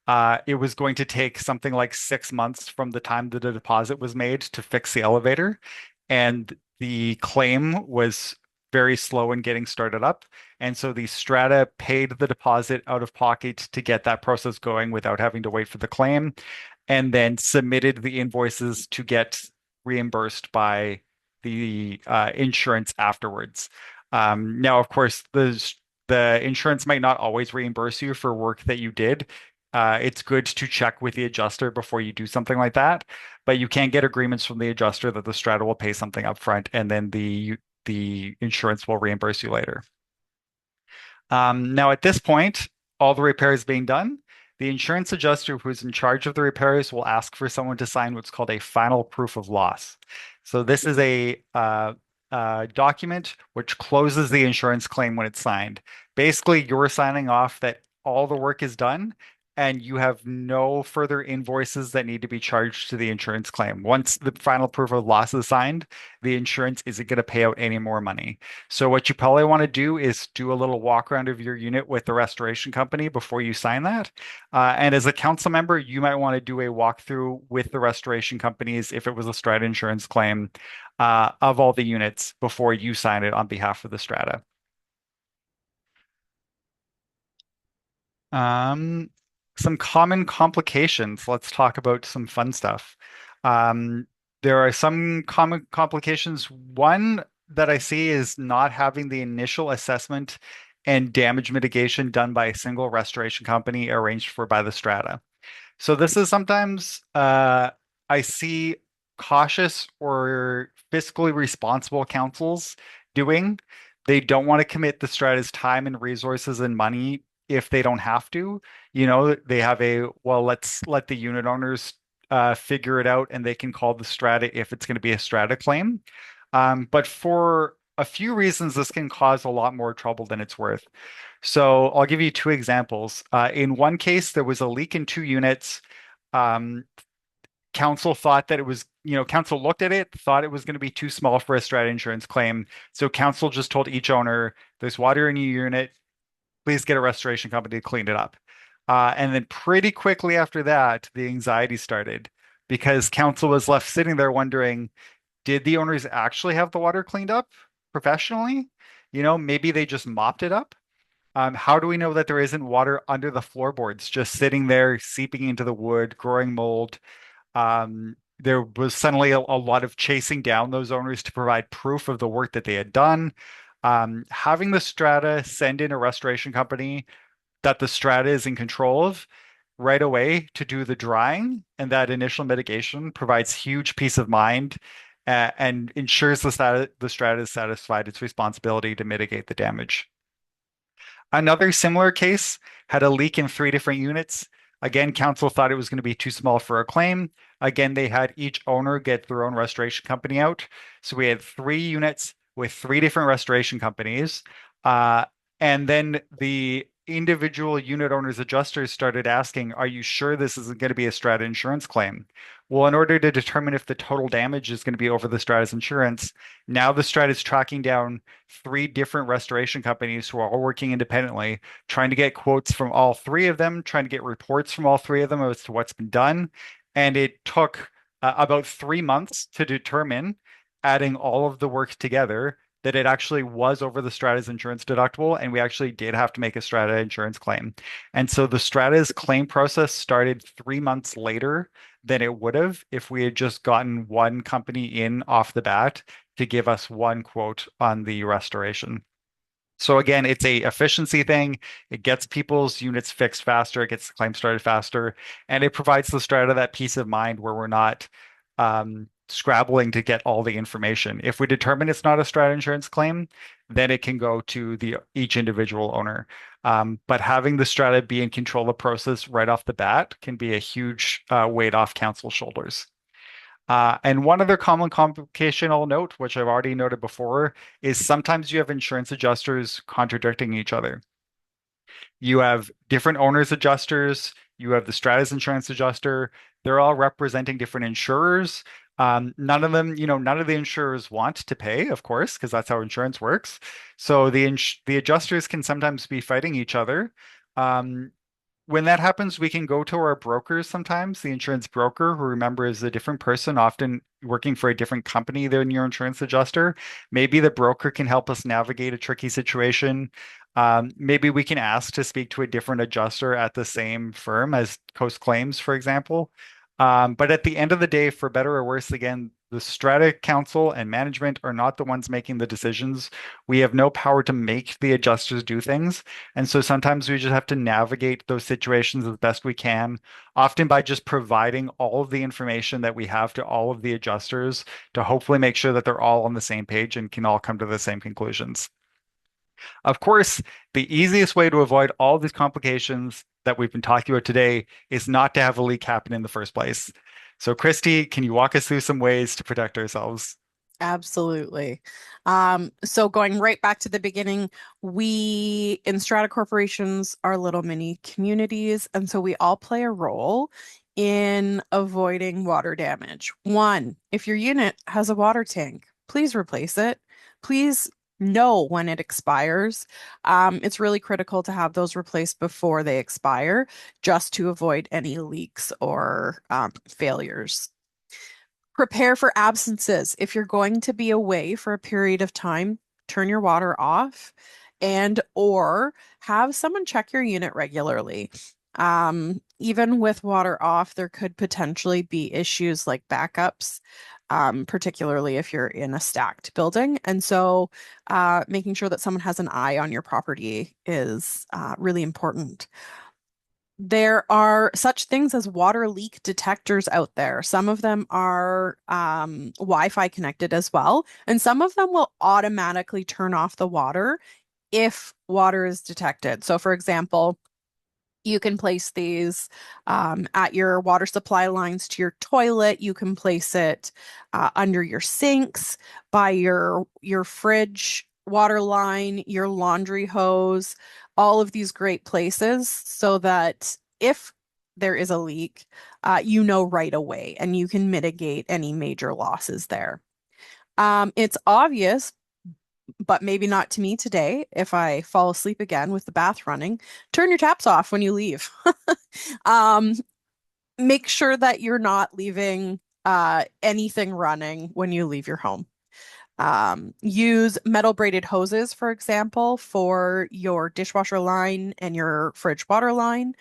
Speaker 3: It was going to take something like 6 months from the time that the deposit was made to fix the elevator. And the claim was very slow in getting started up. And so the strata paid the deposit out of pocket to get that process going without having to wait for the claim, and then submitted the invoices to get reimbursed by the insurance afterwards. Now, of course, the insurance might not always reimburse you for work that you did. It's good to check with the adjuster before you do something like that, but you can get agreements from the adjuster that the strata will pay something up front and then the insurance will reimburse you later. Now, at this point, all the repairs being done, the insurance adjuster who's in charge of the repairs will ask for someone to sign what's called a final proof of loss. So this is a document which closes the insurance claim when it's signed. Basically, you're signing off that all the work is done and you have no further invoices that need to be charged to the insurance claim. Once the final proof of loss is signed, the insurance isn't going to pay out any more money. So what you probably want to do is do a little walk around of your unit with the restoration company before you sign that. And as a council member, you might want to do a walkthrough with the restoration companies if it was a strata insurance claim of all the units before you sign it on behalf of the strata. Um, some common complications. Let's talk about some fun stuff. Um, there are some common complications. One that I see is not having the initial assessment and damage mitigation done by a single restoration company arranged for by the strata. So this is sometimes I see cautious or fiscally responsible councils doing. They don't want to commit the strata's time and resources and money if they don't have to. You know, they have well, let's let the unit owners figure it out and they can call the strata if it's going to be a strata claim. But for a few reasons, this can cause a lot more trouble than it's worth. So I'll give you two examples. In one case, there was a leak in two units. Um, Council thought that it was, council looked at it, thought it was going to be too small for a strata insurance claim. So council just told each owner, there's water in your unit, please get a restoration company to clean it up. And then pretty quickly after that, the anxiety started because council was left sitting there wondering, did the owners actually have the water cleaned up professionally? Maybe they just mopped it up. How do we know that there isn't water under the floorboards just sitting there, seeping into the wood, growing mold? There was suddenly a lot of chasing down those owners to provide proof of the work that they had done. Having the strata send in a restoration company that the strata is in control of right away to do the drying and that initial mitigation provides huge peace of mind and ensures the strata is satisfied its responsibility to mitigate the damage. Another similar case had a leak in 3 different units. Again, council thought it was going to be too small for a claim. Again, they had each owner get their own restoration company out. So we had 3 units with 3 different restoration companies. And then the individual unit owners adjusters started asking, are you sure this isn't going to be a strata insurance claim? Well, in order to determine if the total damage is going to be over the strata's insurance, now the strata is tracking down three different restoration companies who are all working independently, trying to get quotes from all three of them, trying to get reports from all three of them as to what's been done. And it took about 3 months to determine, adding all of the work together, that it actually was over the Strata's insurance deductible, and we actually did have to make a Strata insurance claim. And so the Strata's claim process started 3 months later than it would have if we had just gotten one company in off the bat to give us one quote on the restoration. So again, it's a efficiency thing. It gets people's units fixed faster, it gets the claim started faster, and it provides the Strata that peace of mind where we're not scrabbling to get all the information. If we determine it's not a Strata insurance claim, then it can go to each individual owner. But having the Strata be in control of the process right off the bat can be a huge weight off council's shoulders. And one other common complication I'll note, which I've already noted before, is sometimes you have insurance adjusters contradicting each other. You have different owners adjusters, you have the Stratus insurance adjuster. They're all representing different insurers. None of them, none of the insurers want to pay, of course, because that's how insurance works. So the adjusters can sometimes be fighting each other. When that happens, we can go to our brokers sometimes, the insurance broker, who, remember, is a different person, often working for a different company than your insurance adjuster. Maybe the broker can help us navigate a tricky situation. Maybe we can ask to speak to a different adjuster at the same firm as Coast Claims, for example. But at the end of the day, for better or worse, again, the Strata Council and management are not the ones making the decisions. We have no power to make the adjusters do things. And so sometimes we just have to navigate those situations as best we can, often by just providing all of the information that we have to all of the adjusters to hopefully make sure that they're all on the same page and can all come to the same conclusions. Of course, the easiest way to avoid all these complications that we've been talking about today is not to have a leak happen in the first place. So, Kristy, can you walk us through some ways to protect ourselves?
Speaker 2: Absolutely. So going right back to the beginning, we in strata corporations are little mini communities, and so we all play a role in avoiding water damage. One, if your unit has a water tank, please replace it. Please know when it expires. It's really critical to have those replaced before they expire, just to avoid any leaks or failures. Prepare for absences. If you're going to be away for a period of time, turn your water off and or have someone check your unit regularly. Even with water off, there could potentially be issues like backups, particularly if you're in a stacked building. And so making sure that someone has an eye on your property is really important. There are such things as water leak detectors out there. Some of them are Wi-Fi connected as well, and some of them will automatically turn off the water if water is detected. So, for example, you can place these at your water supply lines to your toilet. You can place it under your sinks, by your fridge water line, your laundry hose, all of these great places so that if there is a leak, you know right away and you can mitigate any major losses there. It's obvious, but maybe not to me today, if I fall asleep again with the bath running, turn your taps off when you leave. Make sure that you're not leaving anything running when you leave your home. Use metal braided hoses, for example, for your dishwasher line and your fridge water line,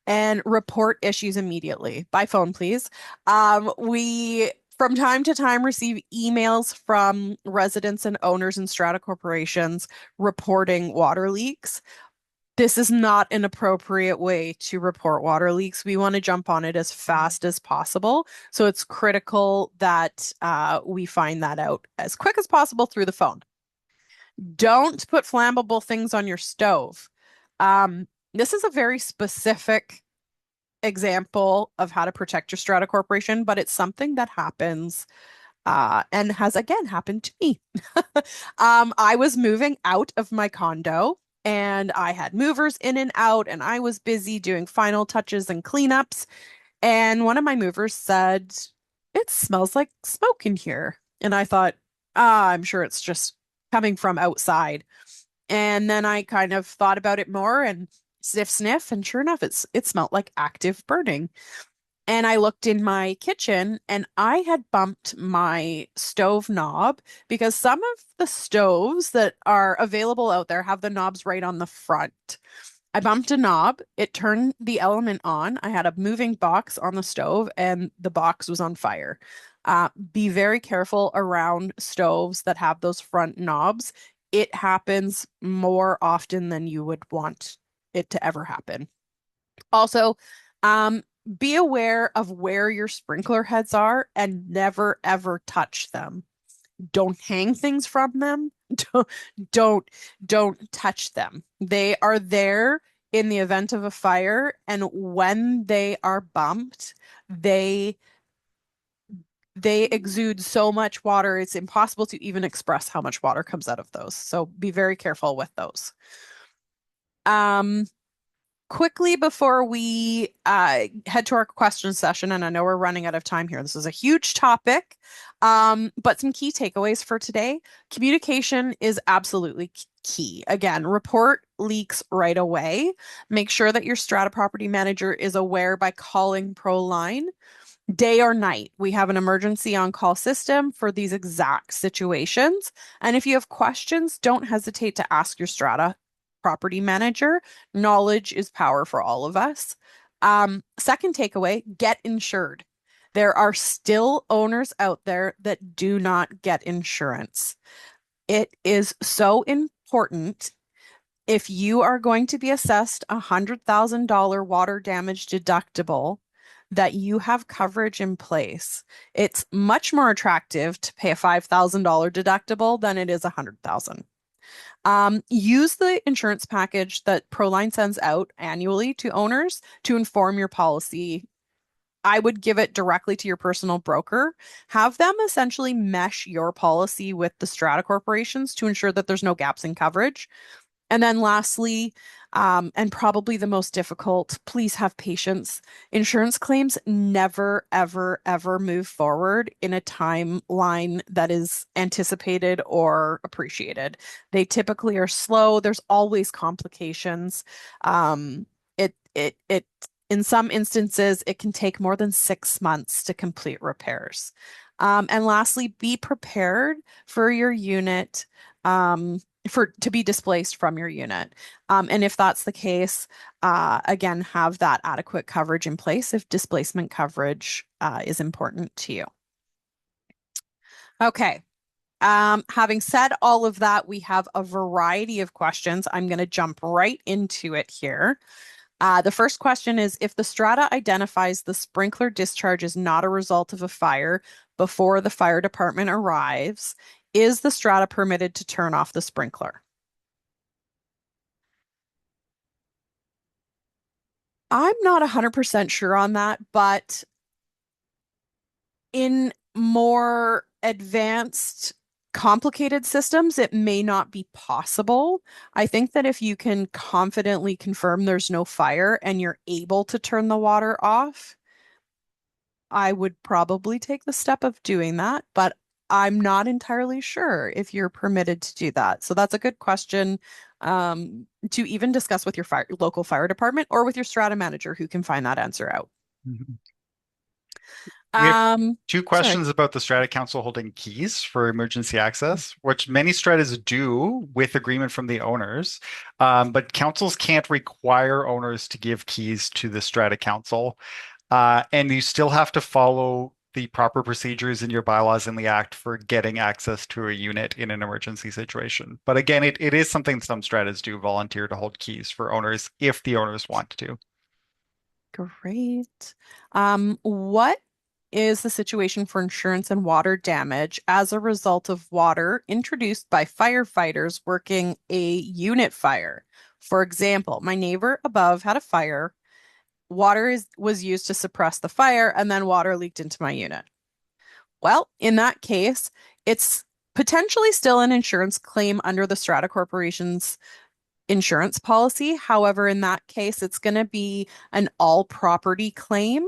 Speaker 2: and report issues immediately by phone, please. We from time to time receive emails from residents and owners in strata corporations reporting water leaks. This is not an appropriate way to report water leaks. We want to jump on it as fast as possible. So it's critical that we find that out as quick as possible through the phone. Don't put flammable things on your stove. This is a very specific example of how to protect your strata corporation, but it's something that happens and has again happened to me. I was moving out of my condo and I had movers in and out, and I was busy doing final touches and cleanups. And one of my movers said, "It smells like smoke in here." And I thought, I'm sure it's just coming from outside. And then I kind of thought about it more and sniff, and sure enough, it smelled like active burning. And I looked in my kitchen and I had bumped my stove knob because some of the stoves that are available out there have the knobs right on the front. I bumped a knob, it turned the element on. I had a moving box on the stove and the box was on fire. Be very careful around stoves that have those front knobs. It happens more often than you would want it to ever happen. Also, be aware of where your sprinkler heads are and never ever touch them. Don't hang things from them. Don't don't don't touch them. They are there in the event of a fire, and when they are bumped, they exude so much water, it's impossible to even express how much water comes out of those. So be very careful with those. Um, quickly before we head to our question session, and I know we're running out of time here. This is a huge topic, but some key takeaways for today. Communication is absolutely key. Again, report leaks right away. Make sure that your strata property manager is aware by calling Proline. Day or night, we have an emergency on-call system for these exact situations. And if you have questions, don't hesitate to ask your strata property manager. Knowledge is power for all of us. Second takeaway, get insured. There are still owners out there that do not get insurance. It is so important. If you are going to be assessed a $100,000 water damage deductible, that you have coverage in place. It's much more attractive to pay a $5,000 deductible than it is $100,000. Use the insurance package that Proline sends out annually to owners to inform your policy. I would give it directly to your personal broker. Have them essentially mesh your policy with the strata corporations to ensure that there's no gaps in coverage. And then lastly, and probably the most difficult, please have patience. Insurance claims never, ever, ever move forward in a timeline that is anticipated or appreciated. They typically are slow. There's always complications. It in some instances, it can take more than 6 months to complete repairs. And lastly, be prepared for your unit. To be displaced from your unit. And if that's the case, again, have that adequate coverage in place if displacement coverage is important to you. Okay. Having said all of that, we have a variety of questions. I'm going to jump right into it here. The first question is, if the strata identifies the sprinkler discharge is not a result of a fire before the fire department arrives, is the strata permitted to turn off the sprinkler? I'm not 100% sure on that, but in more advanced, complicated systems, it may not be possible. I think that if you can confidently confirm there's no fire and you're able to turn the water off, I would probably take the step of doing that, but I'm not entirely sure if you're permitted to do that. So that's a good question to even discuss with your local fire department or with your strata manager who can find that answer out.
Speaker 3: Mhm. We have two
Speaker 2: Sorry.
Speaker 3: questions about the Strata Council holding keys for emergency access, which many stratas do with agreement from the owners. But councils can't require owners to give keys to the Strata Council. And you still have to follow the proper procedures in your bylaws in the Act for getting access to a unit in an emergency situation. But again, it is something some stratas do volunteer to hold keys for owners if the owners want to.
Speaker 2: Great. What is the situation for insurance and water damage as a result of water introduced by firefighters working a unit fire? For example, my neighbor above had a fire. Water was used to suppress the fire, and then water leaked into my unit. Well, in that case, it's potentially still an insurance claim under the Strata Corporation's insurance policy. However, in that case, it's going to be an all property claim,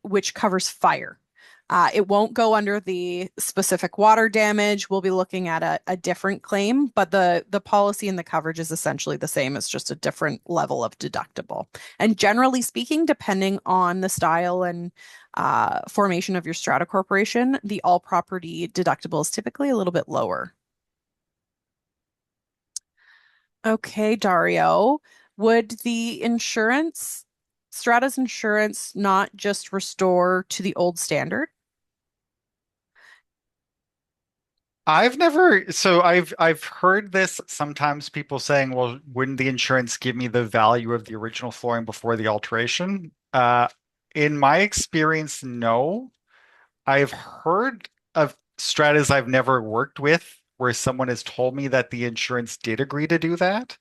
Speaker 2: which covers fire. It won't go under the specific water damage. We'll be looking at a different claim, but the policy and the coverage is essentially the same. It's just a different level of deductible. And generally speaking, depending on the style and formation of your strata corporation, the all property deductible is typically a little bit lower. Okay, Dario, would the Strata's insurance not just restore to the old standard?
Speaker 3: I've heard this sometimes people saying, well, wouldn't the insurance give me the value of the original flooring before the alteration? In my experience, no. I've heard of stratas I've never worked with where someone has told me that the insurance did agree to do that.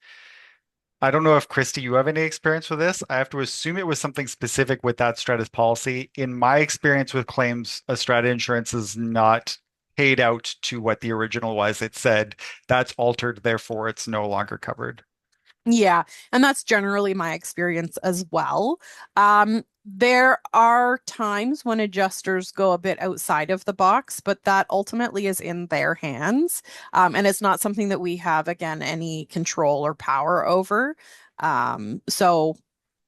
Speaker 3: I don't know if Kristy, you have any experience with this. I have to assume it was something specific with that Stratus policy. In my experience with claims, a Strata insurance is not paid out to what the original was. It said that's altered, therefore it's no longer covered.
Speaker 2: Yeah, and that's generally my experience as well. There are times when adjusters go a bit outside of the box, but that ultimately is in their hands. And it's not something that we have, again, any control or power over. So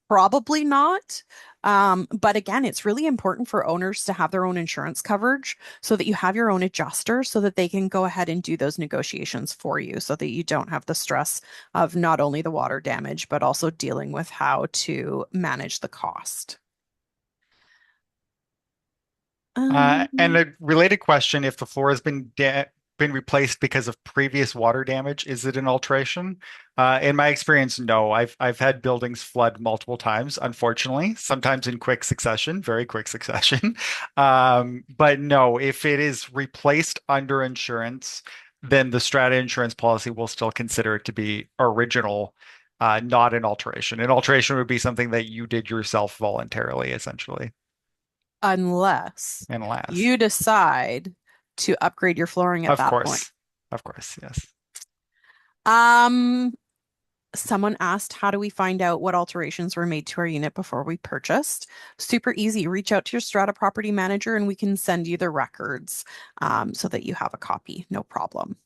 Speaker 2: probably not. But again, it's really important for owners to have their own insurance coverage so that you have your own adjuster so that they can go ahead and do those negotiations for you so that you don't have the stress of not only the water damage, but also dealing with how to manage the cost.
Speaker 3: And
Speaker 2: Um,
Speaker 3: a related question, if the floor has been replaced because of previous water damage, is it an alteration? In my experience, no. I've had buildings flood multiple times, unfortunately, sometimes in quick succession, very quick succession. But no, if it is replaced under insurance, then the Strata insurance policy will still consider it to be original, not an alteration. An alteration would be something that you did yourself voluntarily, essentially,
Speaker 2: unless
Speaker 3: unless.
Speaker 2: you decide to upgrade your flooring at
Speaker 3: Of
Speaker 2: that point.
Speaker 3: course. Of course, yes.
Speaker 2: Um, Someone asked, how do we find out what alterations were made to our unit before we purchased? Super easy. Reach out to your Strata Property Manager and we can send you the records so that you have a copy. No problem.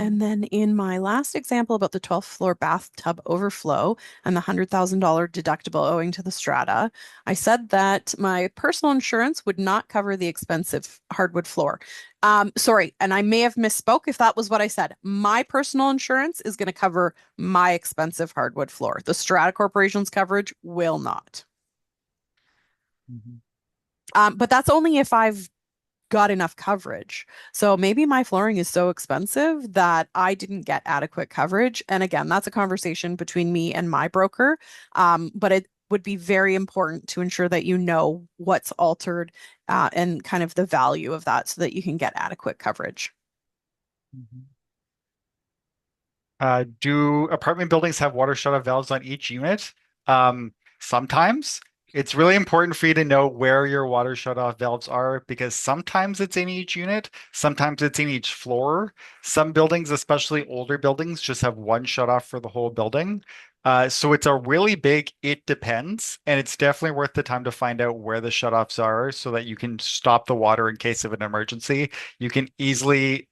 Speaker 2: And then in my last example about the 12th floor bathtub overflow and the $100,000 deductible owing to the strata, I said that my personal insurance would not cover the expensive hardwood floor. Sorry, and I may have misspoke if that was what I said. My personal insurance is going to cover my expensive hardwood floor. The Strata Corporation's coverage will not.
Speaker 3: Mhm.
Speaker 2: But that's only if I've got enough coverage. So maybe my flooring is so expensive that I didn't get adequate coverage. And again, that's a conversation between me and my broker. But it would be very important to ensure that you know what's altered and kind of the value of that so that you can get adequate coverage.
Speaker 3: Mhm. Do apartment buildings have water shutoff valves on each unit? Sometimes. It's really important for you to know where your water shutoff valves are because sometimes it's in each unit, sometimes it's in each floor. Some buildings, especially older buildings, just have one shutoff for the whole building. So it's a really big, it depends, and it's definitely worth the time to find out where the shutoffs are so that you can stop the water in case of an emergency. You can easily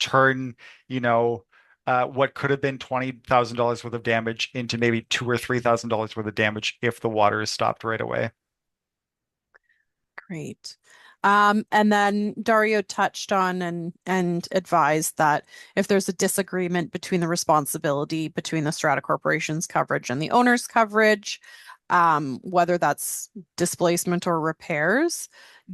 Speaker 3: turn, you know, what could have been $20,000 worth of damage into maybe $2,000 or $3,000 worth of damage if the water is stopped right away.
Speaker 2: Great. And then Dario touched on and advised that if there's a disagreement between the responsibility between the Strata Corporation's coverage and the owner's coverage, whether that's displacement or repairs,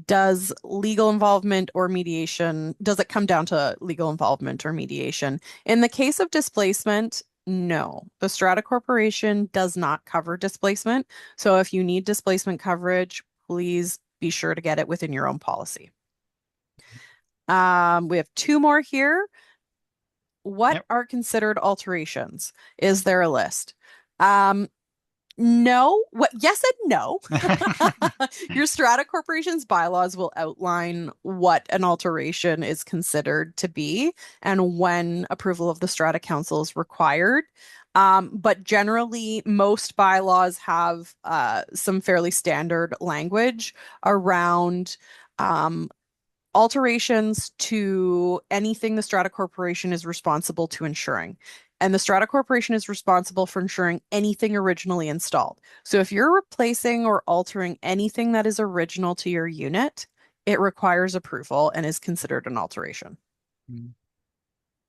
Speaker 2: does legal involvement or mediation, does it come down to legal involvement or mediation? In the case of displacement, no, the Strata Corporation does not cover displacement. So if you need displacement coverage, please be sure to get it within your own policy. We have two more here. What
Speaker 3: Yep.
Speaker 2: are considered alterations? Is there a list? Um, No, what? Yes and no. Your strata corporation's bylaws will outline what an alteration is considered to be and when approval of the strata council is required. But generally, most bylaws have some fairly standard language around alterations to anything the strata corporation is responsible to ensuring. And the strata corporation is responsible for ensuring anything originally installed. So if you're replacing or altering anything that is original to your unit, it requires approval and is considered an alteration.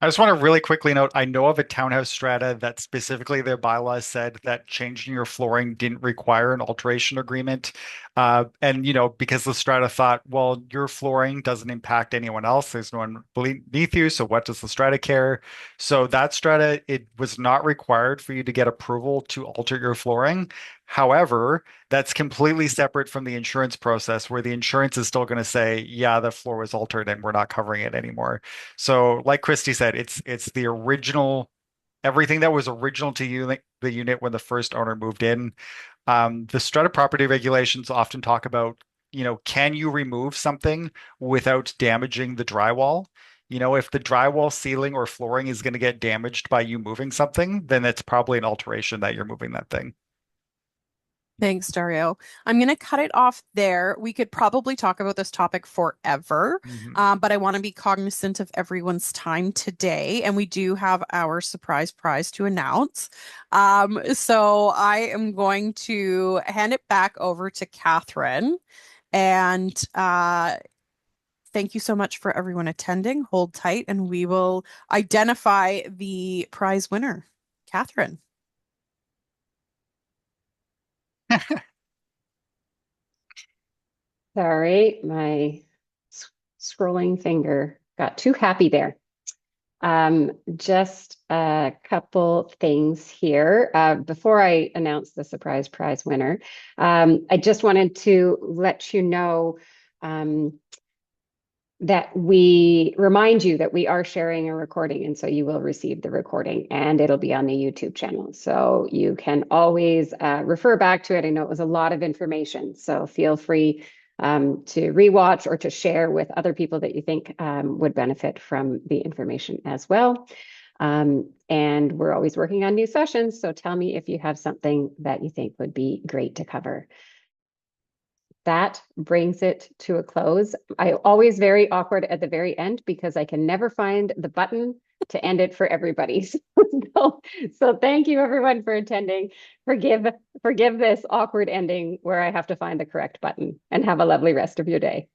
Speaker 3: I just want to really quickly note, I know of a townhouse strata that specifically their bylaws said that changing your flooring didn't require an alteration agreement. And, because the strata thought, well, your flooring doesn't impact anyone else. There's no one beneath you. So what does the strata care? So that strata, it was not required for you to get approval to alter your flooring. However, that's completely separate from the insurance process where the insurance is still going to say, yeah, the floor was altered and we're not covering it anymore. So, like Kristy said, it's the original everything that was original to you, the unit when the first owner moved in. The strata property regulations often talk about, can you remove something without damaging the drywall? If the drywall, ceiling, or flooring is going to get damaged by you moving something, then it's probably an alteration that you're moving that thing.
Speaker 2: Thanks, Dario. I'm going to cut it off there. We could probably talk about this topic forever,
Speaker 3: Mhm.
Speaker 2: but I want to be cognizant of everyone's time today. And we do have our surprise prize to announce. So I am going to hand it back over to Catherine. And thank you so much for everyone attending. Hold tight, and we will identify the prize winner. Catherine.
Speaker 1: Sorry, my scrolling finger got too happy there. Just a couple things here. Before I announce the surprise prize winner, I just wanted to let you know that we remind you that we are sharing a recording, and so you will receive the recording and it'll be on the YouTube channel. So you can always refer back to it. I know it was a lot of information, so feel free to rewatch or to share with other people that you think would benefit from the information as well. And we're always working on new sessions, so tell me if you have something that you think would be great to cover. That brings it to a close. I always very awkward at the very end because I can never find the button to end it for everybody. So thank you everyone for attending. Forgive this awkward ending where I have to find the correct button, and have a lovely rest of your day.